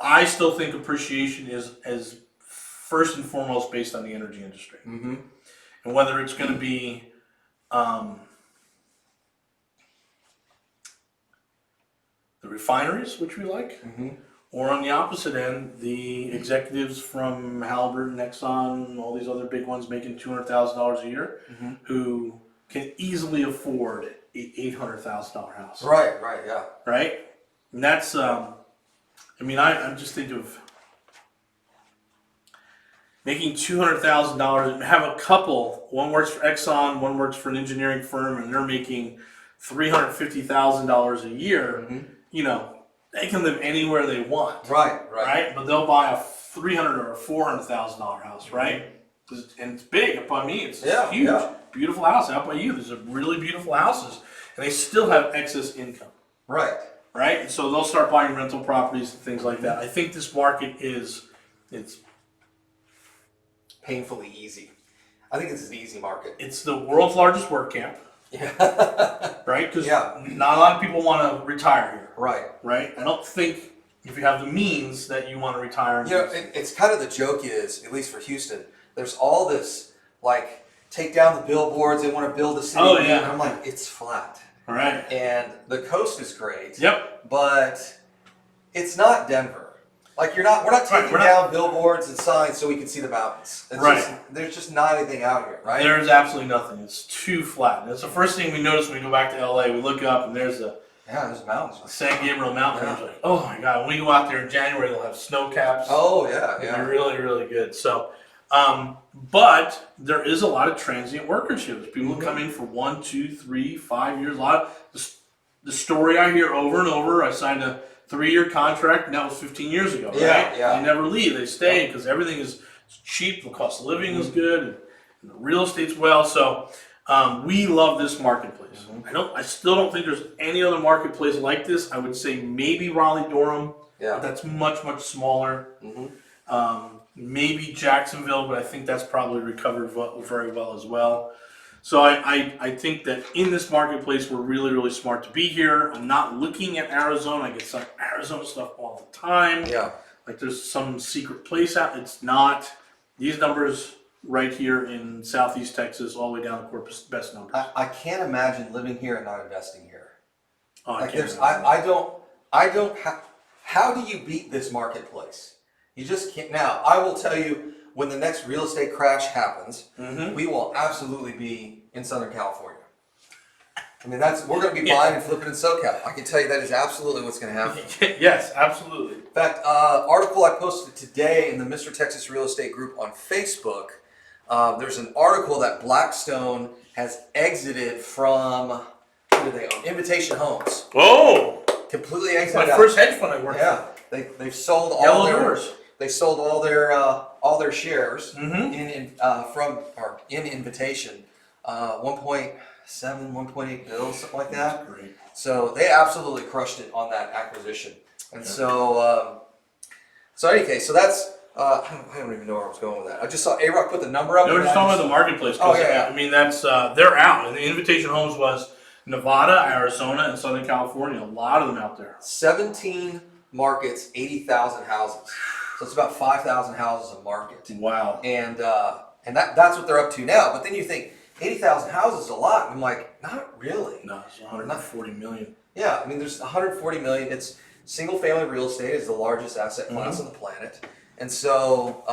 I still think appreciation is first and foremost based on the energy industry, and whether it's going to be the refineries, which we like, or on the opposite end, the executives from Halliburton, Exxon, all these other big ones making $200,000 a year, who can easily afford an $800,000 house. Right, yeah. Right? And that's, I just think of making $200,000 and have a couple, one works for Exxon, one works for an engineering firm, and they're making $350,000 a year. They can live anywhere they want. Right. But they'll buy a $300,000 or a $400,000 house, right? And it's big. Up by me, it's huge, beautiful house. Out by you, there's a really beautiful houses, and they still have excess income. Right. And so they'll start buying rental properties and things like that. I think this market it's painfully easy. I think it's an easy market. It's the world's largest work camp. Yeah. right? Because Yeah. not a lot of people want to retire here, Right. right? I don't think if you have the means that you want to retire. You know, it's kind of the joke is, at least for Houston, there's all this, like, take down the billboards, they want to build a city. Oh, yeah. And I'm like, it's flat. All right. And the coast is great. Yep. But it's not Denver. Like we're not taking down billboards and signs so we can see the mountains. It's Right. Just, there's just not anything out here, right? There's absolutely nothing. It's too flat. That's the first thing we notice when we go back to LA. We look up and there's the there's mountains. San Gabriel Mountain. Yeah. It's like, oh my God. When we go out there in January, they'll have snow caps. Oh yeah, yeah. They're really, really good. So, but there is a lot of transient workers here. There's people who come in for 1, 2, 3, 5 years. A lot of the story I hear over and over. I signed a 3-year contract, and that was 15 years ago. Yeah, right? yeah. They never leave. They stay because everything is cheap. The cost of living is good, and the real estate's well. So, we love this marketplace. I still don't think there's any other marketplace like this. I would say maybe Raleigh Durham. Yeah. But that's much, much smaller. Maybe Jacksonville, but I think that's probably recovered very well as well. So I think that in this marketplace, we're really, really smart to be here. I'm not looking at Arizona. I get some Arizona stuff all the time. Yeah. Like there's some secret place out. It's not. These numbers right here in Southeast Texas, all the way down to Corpus, best numbers. I can't imagine living here and not investing here. Oh, Like I don't how do you beat this marketplace? You just can't. Now, I will tell you, when the next real estate crash happens, we will absolutely be in Southern California. I mean, we're going to be buying and flipping in SoCal. I can tell you that is absolutely what's going to happen. Yes, absolutely. In fact, article I posted today in the Mr. Texas Real Estate Group on Facebook, there's an article that Blackstone has exited from, what do they own? Invitation Homes. Oh! Completely exited My out. first hedge fund I worked Yeah, they've sold all Yellow their Doors. They sold all their shares in Invitation, 1.7, 1.8 bills, something like that. Great. So they absolutely crushed it on that acquisition. And so in any case, so that's I don't even know where I was going with that. I just saw A-Rock put the number up. No, we're just talking about the marketplace. Oh, yeah. I mean, that's they're out. And the Invitation Homes was Nevada, Arizona, and Southern California. A lot of them out there. 17 markets, 80,000 houses. So it's about 5,000 houses a market. Wow. And that's what they're up to now. But then you think 80,000 houses is a lot. And I'm like, not really. No, it's 140 million. Yeah, I mean, there's 140 million. It's single family real estate is the largest asset class on the planet. And so,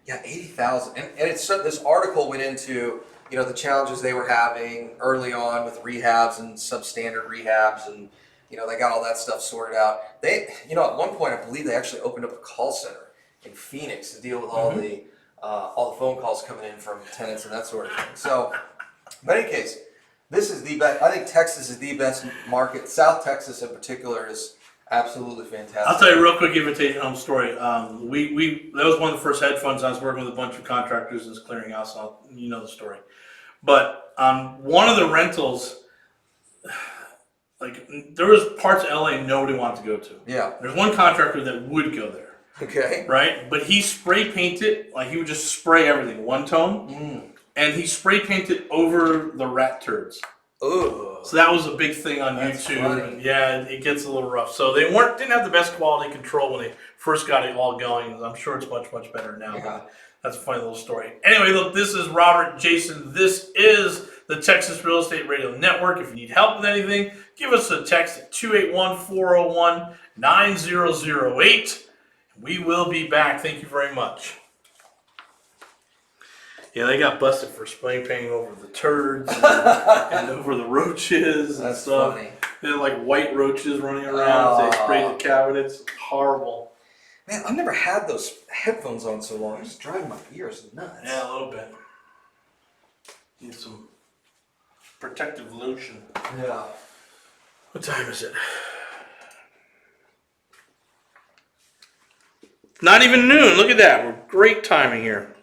80,000. And it's this article went into, the challenges they were having early on with rehabs and substandard rehabs, and they got all that stuff sorted out. They, at one point, I believe they actually opened up a call center in Phoenix to deal with all the phone calls coming in from tenants and that sort of thing. So, but in any case, this is the best. I think Texas is the best market. South Texas in particular is absolutely fantastic. I'll tell you a real quick Invitation Home story. That was one of the first hedge funds. I was working with a bunch of contractors in this clearinghouse. You know the story. But one of the rentals, like there was parts of LA nobody wanted to go to. Yeah. There's one contractor that would go there. Okay. Right? But he spray painted, like he would just spray everything one tone. And he spray painted over the rat turds. Ooh. So that was a big thing on That's YouTube. funny. And yeah, it gets a little rough. So they didn't have the best quality control when they first got it all going. I'm sure it's much, much better now. Yeah. But that's a funny little story. Anyway, look, this is Robert Jason. This is the Texas Real Estate Radio Network. If you need help with anything, give us a text at 281-401-9008. We will be back. Thank you very much. Yeah, they got busted for spray painting over the turds and over the roaches and That's stuff. funny. They had like white roaches running around. They sprayed the cabinets. Horrible. Man, I've never had those headphones on so long. It's just driving my ears nuts. Yeah, a little bit. Need some protective lotion. Yeah. What time is it? Not even noon. Look at that. We're great timing here.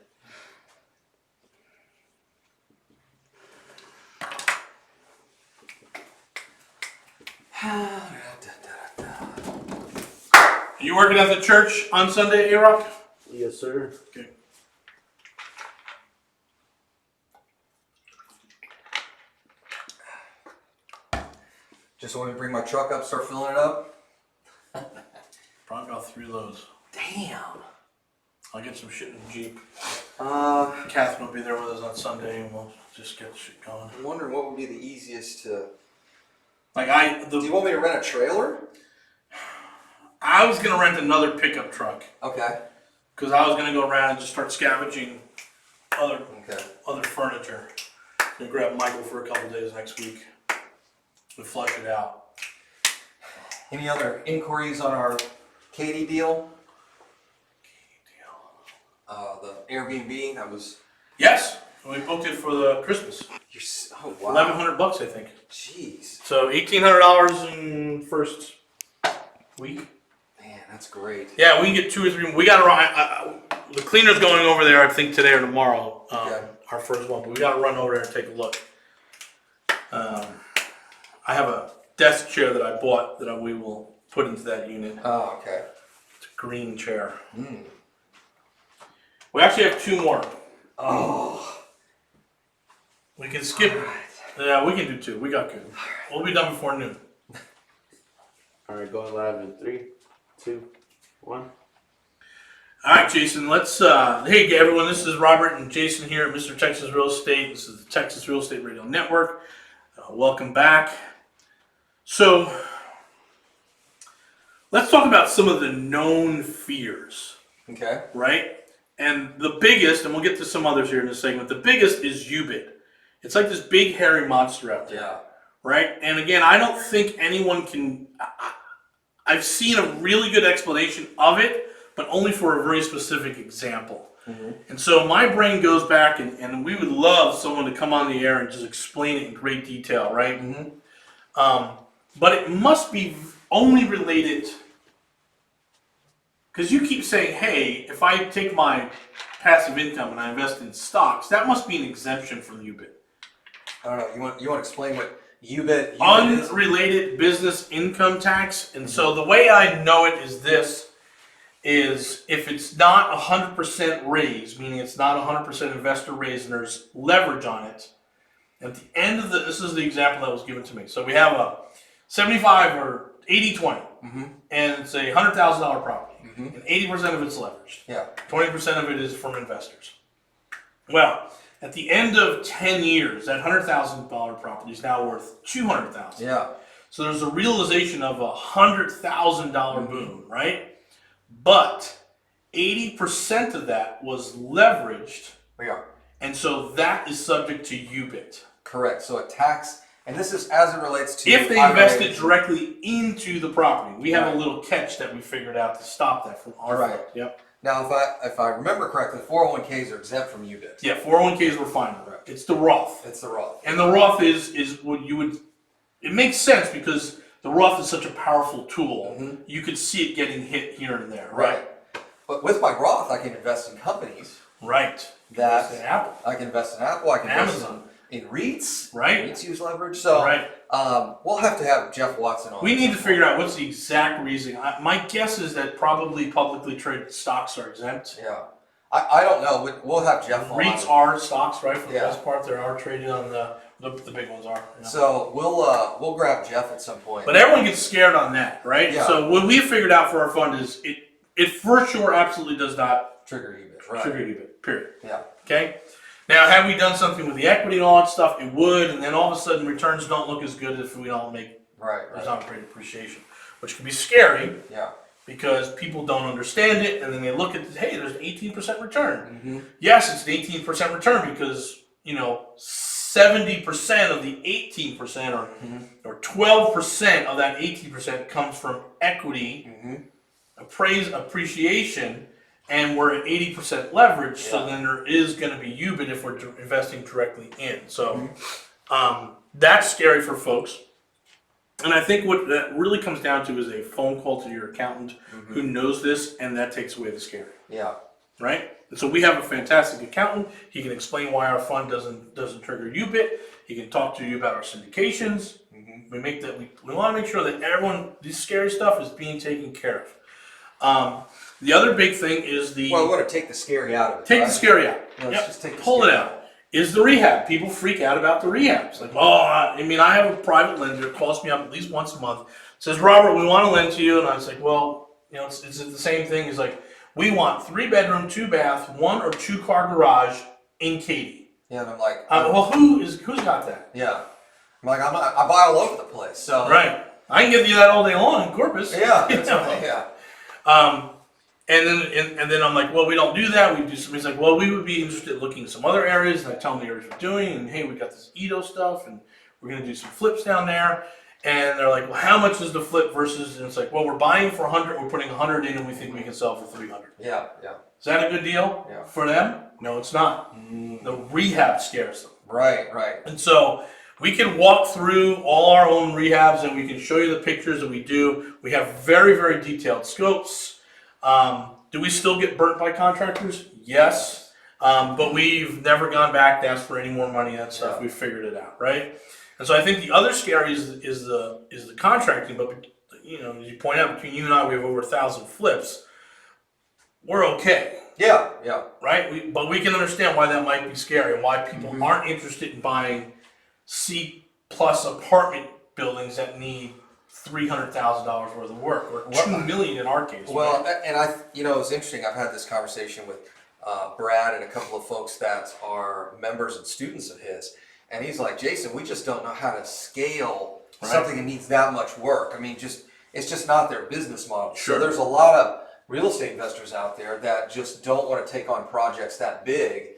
Are you working at the church on Sunday, A-Rock? Yes, sir. Okay. Just want me to bring my truck up, start filling it up? Probably about 3 loads. Damn. I'll get some shit in the Jeep. I'm Catherine will be there with us on Sunday, and we'll just get the shit going. wondering what would be the easiest to... Like Do you want me to rent a trailer? I was gonna rent another pickup truck Okay. because I was gonna go around and just start scavenging other Okay. furniture. Gonna grab Michael for a couple days next week and flush it out. Any other inquiries on our Katie deal? The Airbnb, that was... Yes, we booked it for the Christmas. Oh, wow. $1,100, I think. Jeez. So $1,800 in first week. Man, that's great. Yeah, we can get 2 or 3. We got to run. The cleaner's going over there, I think, today or tomorrow. Our first one, but we got to run over there and take a look. I have a desk chair that I bought that we will put into that unit. Oh, okay. It's a green chair. Mm. We actually have 2 more. Oh. We can skip. Yeah, we can do 2. We got good. We'll be done before noon. All right, going live in 3, 2, 1. All right, Jason. Let's. Hey, everyone. This is Robert and Jason here at Mr. Texas Real Estate. This is the Texas Real Estate Radio Network. Welcome back. So, let's talk about some of the known fears. Okay. Right? And the biggest, and we'll get to some others here in this segment, the biggest is UBIT. It's like this big hairy monster out there. Yeah. Right? And again, I don't think anyone can... I've seen a really good explanation of it, but only for a very specific example. Mm-hmm. And so my brain goes back, and we would love someone to come on the air and just explain it in great detail, right? Mm-hmm. But it must be only related... Because you keep saying, hey, if I take my passive income and I invest in stocks, that must be an exemption from UBIT. I don't know. You want to explain what UBIT is? Unrelated business income tax. And so the way I know it is this, is if it's not 100% raised, meaning it's not 100% investor raised and there's leverage on it, at the end of this is the example that was given to me. So we have a 75 or 80-20, and it's a $100,000 property. And 80% of it's leveraged. Yeah. 20% of it is from investors. Well, at the end of 10 years, that $100,000 property is now worth $200,000. Yeah. So there's a realization of a $100,000 boom, right? But 80% of that was leveraged. Yeah. And so that is subject to UBIT. Correct. So a tax, and this is as it relates to... If they invested directly into the property. We have Right. a little catch that we figured out to stop that from our Right. foot. Yep. Now, if I remember correctly, 401ks are exempt from UBIT. Yeah, 401ks were fine. Correct. It's the Roth. It's the Roth. And the Roth is what you would... It makes sense because the Roth is such a powerful tool. Mm-hmm. You could see it getting hit here and there. Right. But with my Roth, I can invest in companies. Right. That It's an Apple. I can invest in Apple. I can invest Amazon. in REITs. Right. REITs use leverage. So Right. We'll have to have Jeff Watson on. We need to figure out what's the exact reason. My guess is that probably publicly traded stocks are exempt. Yeah. I don't know. We'll have Jeff on. REITs are stocks, right? For the Yeah. most part, they are traded on the big ones are. Yeah. So we'll grab Jeff at some point. But everyone gets scared on that, right? Yeah. So what we figured out for our fund is it for sure absolutely does not trigger EBIT. Right. trigger EBIT, period. Yeah. Okay? Now, have we done something with the equity and all that stuff? It would, and then all of a sudden returns don't look as good if we don't make Right. there's not great appreciation, which can be scary Yeah. because people don't understand it, and then they look at, hey, there's an 18% return. Mm-hmm. Yes, it's an 18% return because, 70% of the 18% or 12% of that 18% comes from equity appreciation, and we're at 80% leverage, so then there is going to be UBIT if we're investing directly in. So that's scary for folks. And I think what that really comes down to is a phone call to your accountant who knows this, and that takes away the scare. Yeah. Right? And so we have a fantastic accountant. He can explain why our fund doesn't trigger UBIT. He can talk to you about our syndications. We want to make sure that this scary stuff is being taken care of. The other big thing is Well, we want to take the scary out of it. take right? the scary out. Let's just take the Pull scary it out. is the rehab. People freak out about the rehabs. Like, oh, I mean, I have a private lender. It calls me up at least once a month. Says, Robert, we want to lend to you. And I was like, well, you know, it's the same thing. He's like, we want 3-bedroom, 2-bath, 1 or 2 car garage in Katy. Yeah, and I'm like, well, who's got that? yeah. I'm like, I buy all over the place. So Right. I can give you that all day long in Corpus. Yeah, You that's know? right, yeah. And then I'm like, well, we don't do that. We do some. He's like, well, we would be interested in looking at some other areas. And I tell him the areas we're doing, and hey, we got this Edo stuff, and we're gonna do some flips down there. And they're like, well, how much is the flip versus? And it's like, well, we're buying for 100, we're putting 100 in, and we think we can sell for 300. Yeah, yeah. Is that a good deal for them? No, it's not. The rehab scares them. Right. And so we can walk through all our own rehabs, and we can show you the pictures that we do. We have very, very detailed scopes. Do we still get burnt by contractors? Yes. But we've never gone back to ask for any more money. That stuff, we figured it out, right? And so I think the other scary is the contracting. But you know, as you point out, between you and I, we have over 1,000 flips. We're okay. Yeah. Right? But we can understand why that might be scary and why people aren't interested in buying C+ apartment buildings that need $300,000 worth of work, or $2 million in our case. Well, right? and it's interesting. I've had this conversation with Brad and a couple of folks that are members and students of his, and he's like, Jason, we just don't know how to scale something that needs that much work. I mean, it's just not their business model. Sure. So there's a lot of real estate investors out there that just don't want to take on projects that big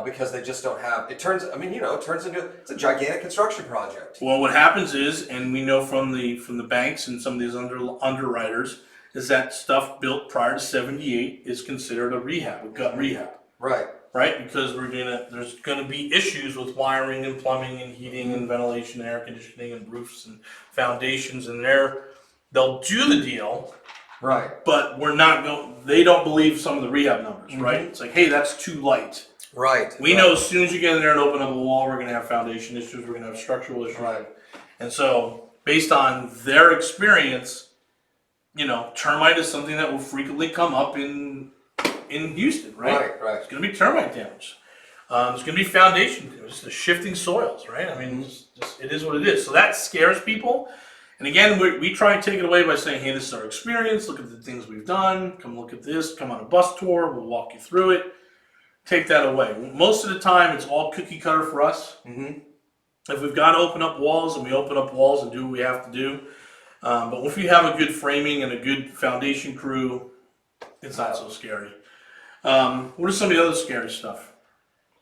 because they just don't have. It turns into it's a gigantic construction project. Well, what happens is, and we know from the banks and some of these underwriters, is that stuff built prior to '78 is considered a rehab, a gut rehab. Right, because there's gonna be issues with wiring and plumbing and heating and ventilation, and air conditioning and roofs and foundations, and they'll do the deal. Right. But they don't believe some of the rehab numbers, right? It's like, hey, that's too light. Right. We know as soon as you get in there and open up a wall, we're going to have foundation issues, we're going to have structural issues. Right. And so, based on their experience, you know, termite is something that will frequently come up in Houston, right? Right. It's going to be termite damage. It's going to be foundation damage, just the shifting soils, right? I mean, it is what it is. So that scares people. And again, we try and take it away by saying, hey, this is our experience. Look at the things we've done. Come look at this. Come on a bus tour. We'll walk you through it. Take that away. Most of the time, it's all cookie cutter for us. If we've got to open up walls, and we open up walls and do what we have to do. But if we have a good framing and a good foundation crew, it's not so scary. What are some of the other scary stuff?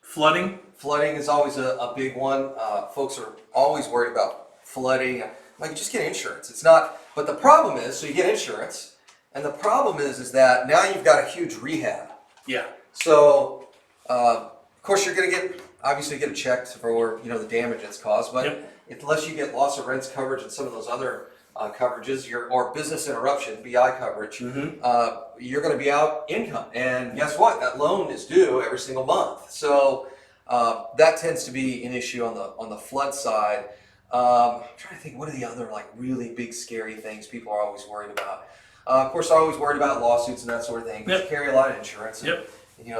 Flooding? Flooding is always a big one. Folks are always worried about flooding. Like, just get insurance. It's not, but the problem is, so you get insurance, and the problem is that now you've got a huge rehab. Yeah. So, of course, you're going to obviously get a check for, the damage it's caused, but unless you get loss of rents coverage and some of those other coverages, or business interruption, BI coverage, you're going to be out income. And guess what? That loan is due every single month. So, that tends to be an issue on the flood side. I'm trying to think, what are the other really big scary things people are always worried about? Of course, I'm always worried about lawsuits and that sort of thing. You carry a lot of insurance. And,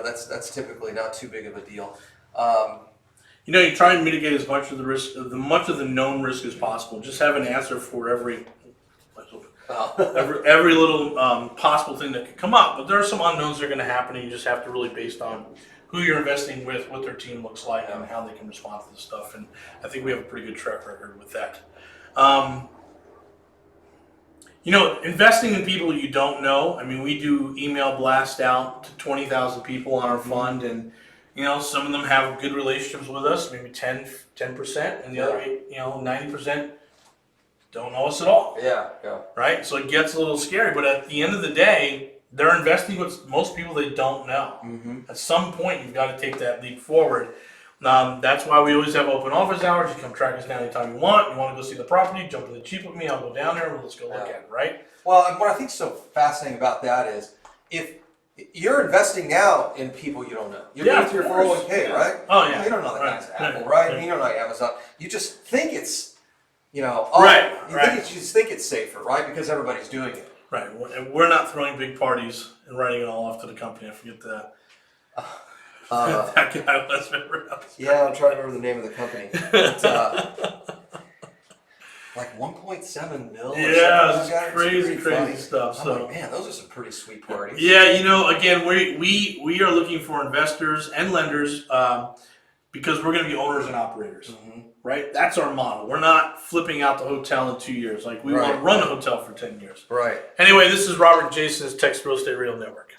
that's typically not too big of a deal. You try and mitigate as much of the risk, much of the known risk as possible. Just have an answer for every little possible thing that could come up. But there are some unknowns that are going to happen, and you just have to really based on who you're investing with, what their team looks like, and how they can respond to this stuff. And I think we have a pretty good track record with that. Investing in people you don't know. I mean, we do email blast out to 20,000 people on our fund, and some of them have good relationships with us, maybe 10%, and the other 90% don't know us at all. Yeah. Right? So it gets a little scary, but at the end of the day, they're investing with most people they don't know. At some point, you've got to take that leap forward. That's why we always have open office hours. You come track us down anytime you want. You want to go see the property, jump in the Jeep with me, I'll go down there, let's go look at it, right? Well, and what I think is so fascinating about that is, if you're investing now in people you don't know. You're going through your 401k, right? Oh, yeah. You don't know the guys at Apple, right? You don't know Amazon. You just think it's, you just think it's safer, right? Because everybody's doing it. Right. And we're not throwing big parties and writing it all off to the company. I forget that. That guy was, remember? Yeah, I'm trying to remember the name of the company. It's, like 1.7 mil. Yeah, it's It's crazy funny stuff. I'm So like, man, those are some pretty sweet parties. yeah, you know, again, we are looking for investors and lenders because we're going to be owners and operators, right? That's our model. We're not flipping out the hotel in 2 years. Like we want to run a hotel for 10 years. Right. Anyway, this is Robert and Jason's Texas Real Estate Radio Network.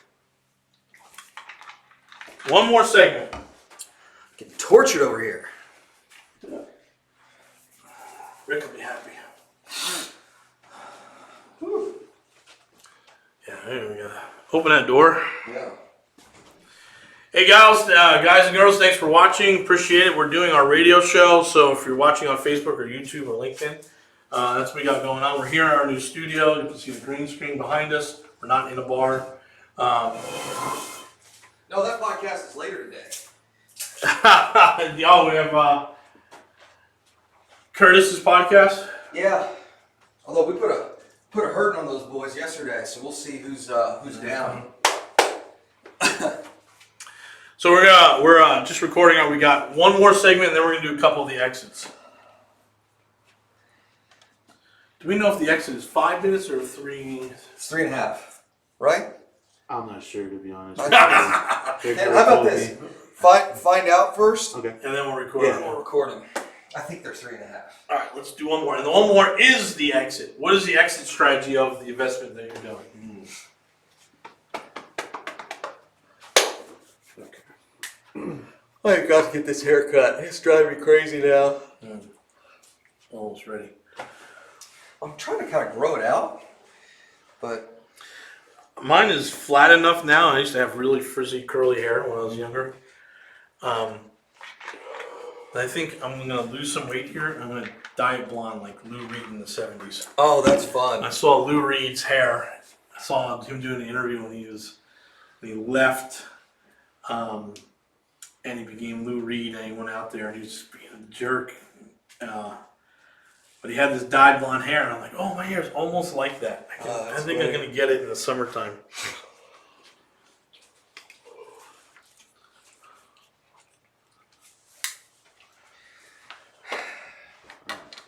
One more segment. Getting tortured over here. Rick will be happy. Yeah, there we go. Open that door. Yeah. Hey guys and girls, thanks for watching. Appreciate it. We're doing our radio show, so if you're watching on Facebook or YouTube or LinkedIn, that's what we got going on. We're here in our new studio. You can see the green screen behind us. We're not in a bar. No, that podcast is later today. We have Curtis's podcast. Yeah. Although we put a hurting on those boys yesterday, so we'll see who's down. So we're just recording. We got one more segment, and then we're gonna do a couple of the exits. Do we know if the exit is 5 minutes or 3? It's 3.5, right? I'm not sure, to be honest. And how about this? Find out first, Okay. And then we'll record. and we'll record them. I think they're 3.5. All right, let's do one more. And the one more is the exit. What is the exit strategy of the investment that you're doing? I got to get this haircut. It's driving me crazy now. Almost ready. I'm trying to kind of grow it out, but Mine is flat enough now. I used to have really frizzy, curly hair when I was younger. I think I'm going to lose some weight here. I'm going to dye it blonde like Lou Reed in the 70s. oh, that's fun. I saw Lou Reed's hair. I saw him doing an interview when he left, and he became Lou Reed, and he went out there and he was just being a jerk. But he had this dyed blonde hair, and I'm like, oh, my hair is almost like that. I think I'm going to get it in the summertime.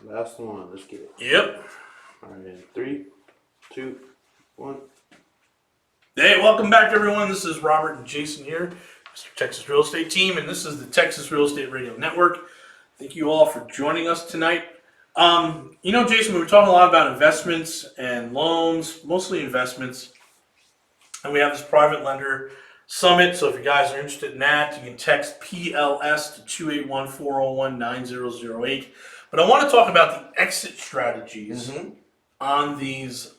Last one. Let's get it. Yep. All right. 3, 2, 1. Hey, welcome back, everyone. This is Robert and Jason here, Mr. Texas Real Estate Team, and this is the Texas Real Estate Radio Network. Thank you all for joining us tonight. You know, Jason, we were talking a lot about investments and loans, mostly investments, and we have this private lender summit. So if you guys are interested in that, you can text PLS to 281-401-9008. But I want to talk about the exit strategies on these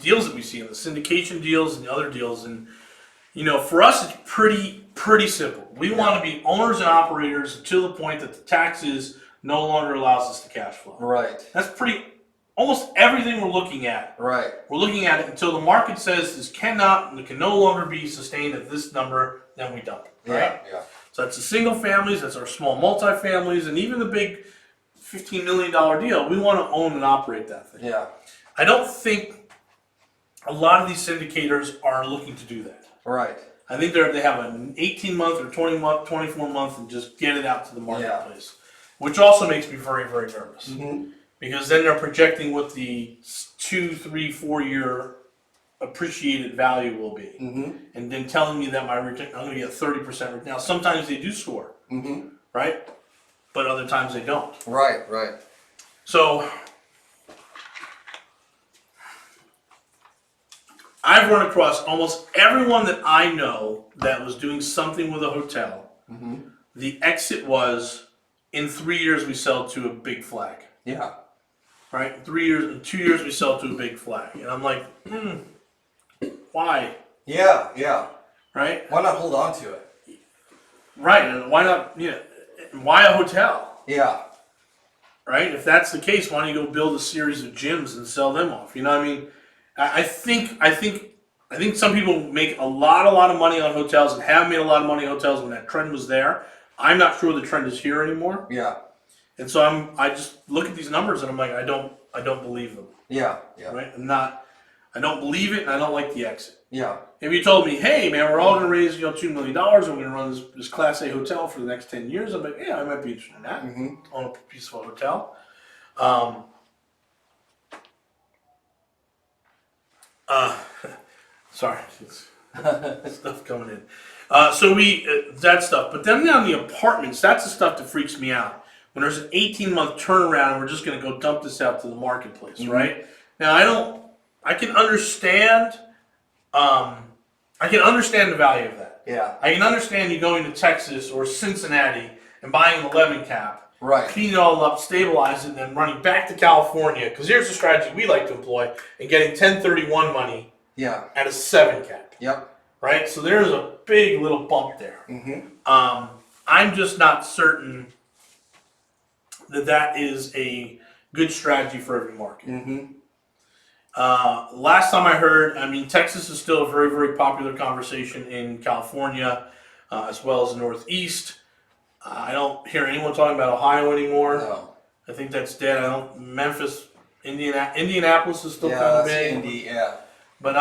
deals that we see, in the syndication deals and the other deals. And you know, for us, it's pretty simple. We want to be owners and operators until the point that the taxes no longer allows us to cash flow. Right. That's almost everything we're looking at. Right. We're looking at it until the market says this can no longer be sustained at this number, then we dump it. Right? Yeah. So that's the single families, that's our small multifamilies, and even the big $15 million deal. We want to own and operate that thing. Yeah. I don't think a lot of these syndicators are looking to do that. Right. I think they have an 18-month or 20-month, 24-month, and just get it out to the marketplace, which also makes me very, very nervous. Because then they're projecting what the 2, 3, 4 year appreciated value will be, and then telling me that I'm going to get 30% return. Now, sometimes they do score, right? But other times they don't. Right. So I've run across almost everyone that I know that was doing something with a hotel. The exit was, in 3 years we sell to a big flag. Yeah. Right? 2 years we sell to a big flag. And I'm like, why? Yeah. Right? Why not hold on to it? Right. And why not, why a hotel? Yeah. Right? If that's the case, why don't you go build a series of gyms and sell them off? You know what I mean? I think some people make a lot of money on hotels and have made a lot of money on hotels when that trend was there. I'm not sure the trend is here anymore. Yeah. And so I just look at these numbers and I'm like, I don't believe them. Yeah. Right? I don't believe it, and I don't like the exit. Yeah. If you told me, hey man, we're all going to raise $2 million, and we're going to run this Class A hotel for the next 10 years, I'm like, yeah, I might be interested in that. Own a piece of a hotel. Sorry, stuff coming in. That stuff. But then on the apartments, that's the stuff that freaks me out. When there's an 18-month turnaround, and we're just going to go dump this out to the marketplace, right? Now, I can understand. I can understand the value of that. Yeah. I can understand you going to Texas or Cincinnati and buying an 11 cap, Right. cleaning it all up, stabilize it, and then running back to California. Because here's the strategy we like to employ, and getting 1031 money at a 7 cap. Yep. Right? So there's a big little bump there. I'm just not certain that is a good strategy for every market. Last time I heard, Texas is still a very, very popular conversation in California, as well as the Northeast. I don't hear anyone talking about Ohio anymore. No. I think that's dead. Memphis, Indianapolis is still kind of big. Indy, But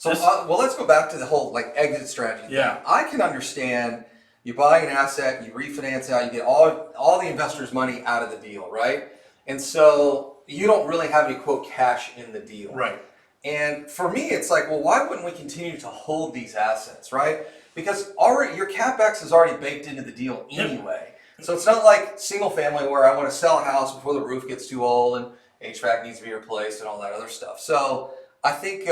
well, let's go back to the whole exit strategy. Yeah. I can understand you buy an asset, you refinance out, you get all the investors' money out of the deal, right? And so you don't really have any quote cash in the deal. Right. And for me, it's like, well, why wouldn't we continue to hold these assets, right? Because already your CapEx is already baked into the deal anyway. So it's not like single family where I want to sell a house before the roof gets too old and HVAC needs to be replaced and all that other stuff. So I think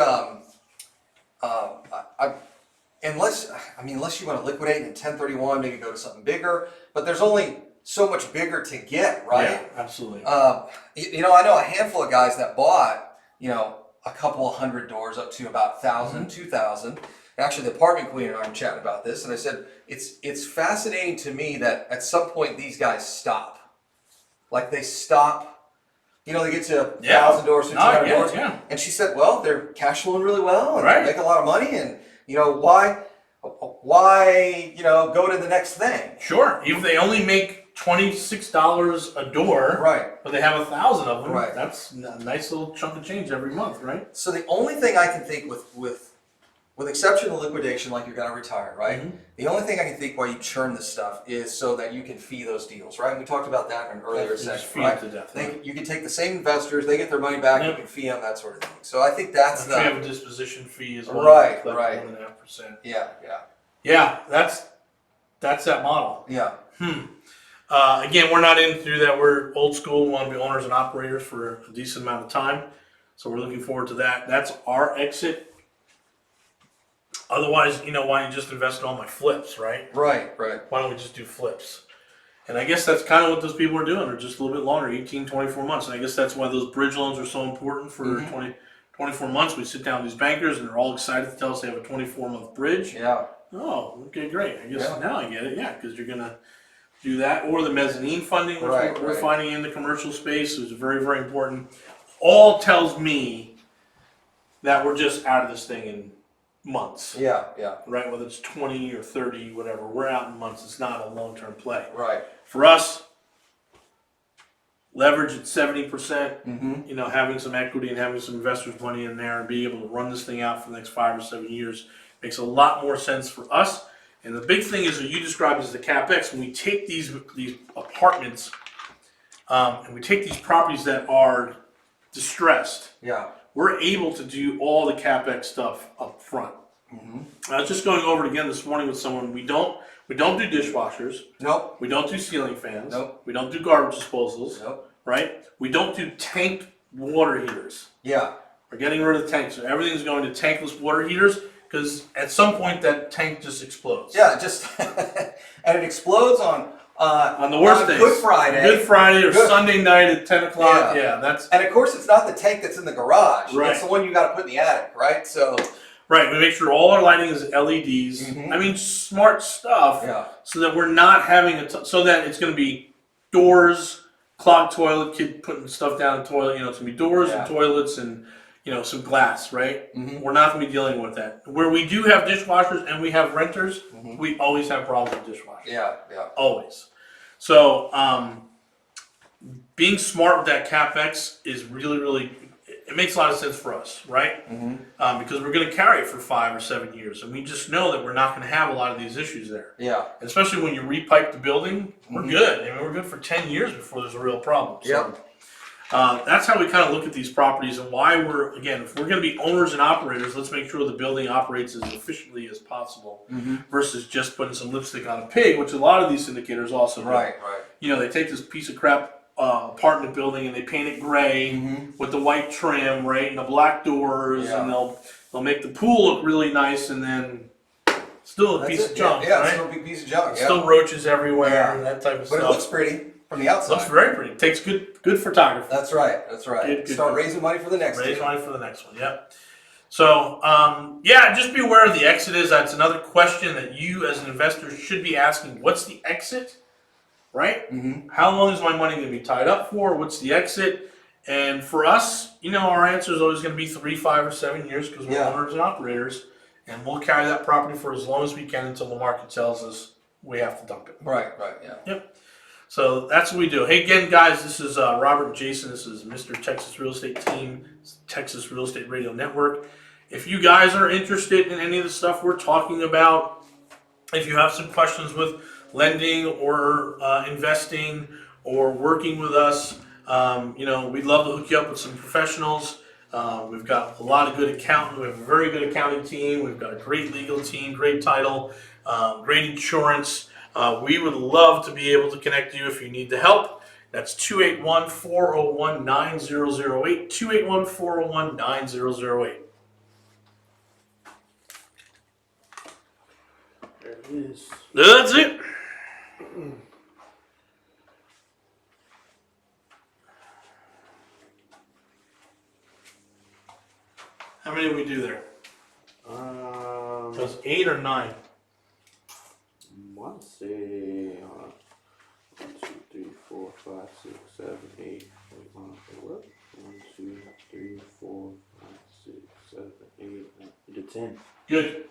unless you want to liquidate in 1031, maybe go to something bigger, but there's only so much bigger to get, right? Yeah, absolutely. I know a handful of guys that bought, a couple of hundred doors up to about 1,000, 2,000. Actually, the apartment queen and I were chatting about this, and I said, it's fascinating to me that at some point these guys stop. Like they stop, they get to 1,000 doors, 1,500 doors. Yeah. And she said, well, they're cash flowing really well, and Right. they make a lot of money, and why go to the next thing? Sure. If they only make $26 a door, Right. but they have 1,000 of them, Right. that's a nice little chunk of change every month, right? So the only thing I can think with exception of liquidation, like you're going to retire, right? The only thing I can think why you churn this stuff is so that you can fee those deals, right? And we talked about that in an earlier Just section, fee right? it to death, You can take the same investors, they get their money back, you can fee them, that sort of thing. So I think that's We have a disposition fee as well. Right, like right. 1.5%. yeah. Yeah, that's that model. Yeah. Again, we're not in through that. We're old school. We want to be owners and operators for a decent amount of time. So we're looking forward to that. That's our exit. Otherwise, why don't you just invest in all my flips, right? Right. Why don't we just do flips? And I guess that's kind of what those people are doing. They're just a little bit longer, 18, 24 months. And I guess that's why those bridge loans are so important for 24 months. We sit down with these bankers and they're all excited to tell us they have a 24-month bridge. Yeah. Oh, okay, great. I guess now I get it. Yeah, because you're going to do that. Or the mezzanine funding, which we're finding in the commercial space is very, very important. All tells me that we're just out of this thing in months. Yeah. Right? Whether it's 20 or 30, whatever. We're out in months. It's not a long-term play. Right. For us, leverage at 70%, having some equity and having some investors' money in there and being able to run this thing out for the next 5 or 7 years makes a lot more sense for us. And the big thing is what you described as the CapEx. When we take these apartments and we take these properties that are distressed, we're able to do all the CapEx stuff up front. I was just going over it again this morning with someone. We don't do dishwashers. Nope. We don't do ceiling fans. Nope. We don't do garbage disposals. Nope. Right? We don't do tank water heaters. Yeah. We're getting rid of the tanks. So everything's going to tankless water heaters because at some point that tank just explodes. Yeah, and it explodes on the worst days. Good Friday or Sunday night at 10 o'clock. Yeah, that's. And of course, it's not the tank that's in the garage. Right. It's the one you got to put in the attic, right? So. Right, we make sure all our lighting is LEDs. Smart stuff. Yeah. So that we're not having so that it's going to be doors, clogged toilet, kid putting stuff down the toilet. It's going to be doors and toilets and some glass. Right. We're not going to be dealing with that. Where we do have dishwashers and we have renters, we always have problems with dishwashers. Yeah. Always. So being smart with that CapEx is really, really. it makes a lot of sense for us, right? Because we're going to carry it for 5 or 7 years, and we just know that we're not going to have a lot of these issues there. Yeah. Especially when you repipe the building, we're good. I mean, we're good for 10 years before there's a real problem. So, that's how we kind of look at these properties and why we're, again, if we're going to be owners and operators, let's make sure the building operates as efficiently as possible versus just putting some lipstick on a pig, which a lot of these syndicators also do. Right. You know, they take this piece of crap apartment building and they paint it gray with the white trim, right, and the black doors, and they'll make the pool look really nice, and then still a piece of junk, Yeah, right? still a big piece of junk. Still roaches everywhere and that type of stuff. But it looks pretty from the outside. Looks very pretty. It takes good photography. That's right. That's right. Good, Start raising money for the next Raise one. money for the next one. Yep. So, just be aware of the exit is. That's another question that you as an investor should be asking. What's the exit? Right? How long is my money going to be tied up for? What's the exit? And for us, you know, our answer is always going to be 3, 5, or 7 years because we're owners and operators, and we'll carry that property for as long as we can until the market tells us we have to dump it. Right, yeah. Yep. So that's what we do. Hey, again, guys, this is Robert and Jason. This is Mr. Texas Real Estate Team, Texas Real Estate Radio Network. If you guys are interested in any of the stuff we're talking about, if you have some questions with lending or investing or working with us, you know, we'd love to hook you up with some professionals. We've got a lot of good accountants. We have a very good accounting team. We've got a great legal team, great title, great insurance. We would love to be able to connect you if you need the help. That's 281-401-9008, 281-401-9008. There it is. That's it. How many did we do there? It was 8 or 9. I want to say 1, 2, 3, 4, 5, 6, 7, 8. Wait, what? 1, 2, 3, 4, 5, 6, 7, 8. 9. You did 10. Good.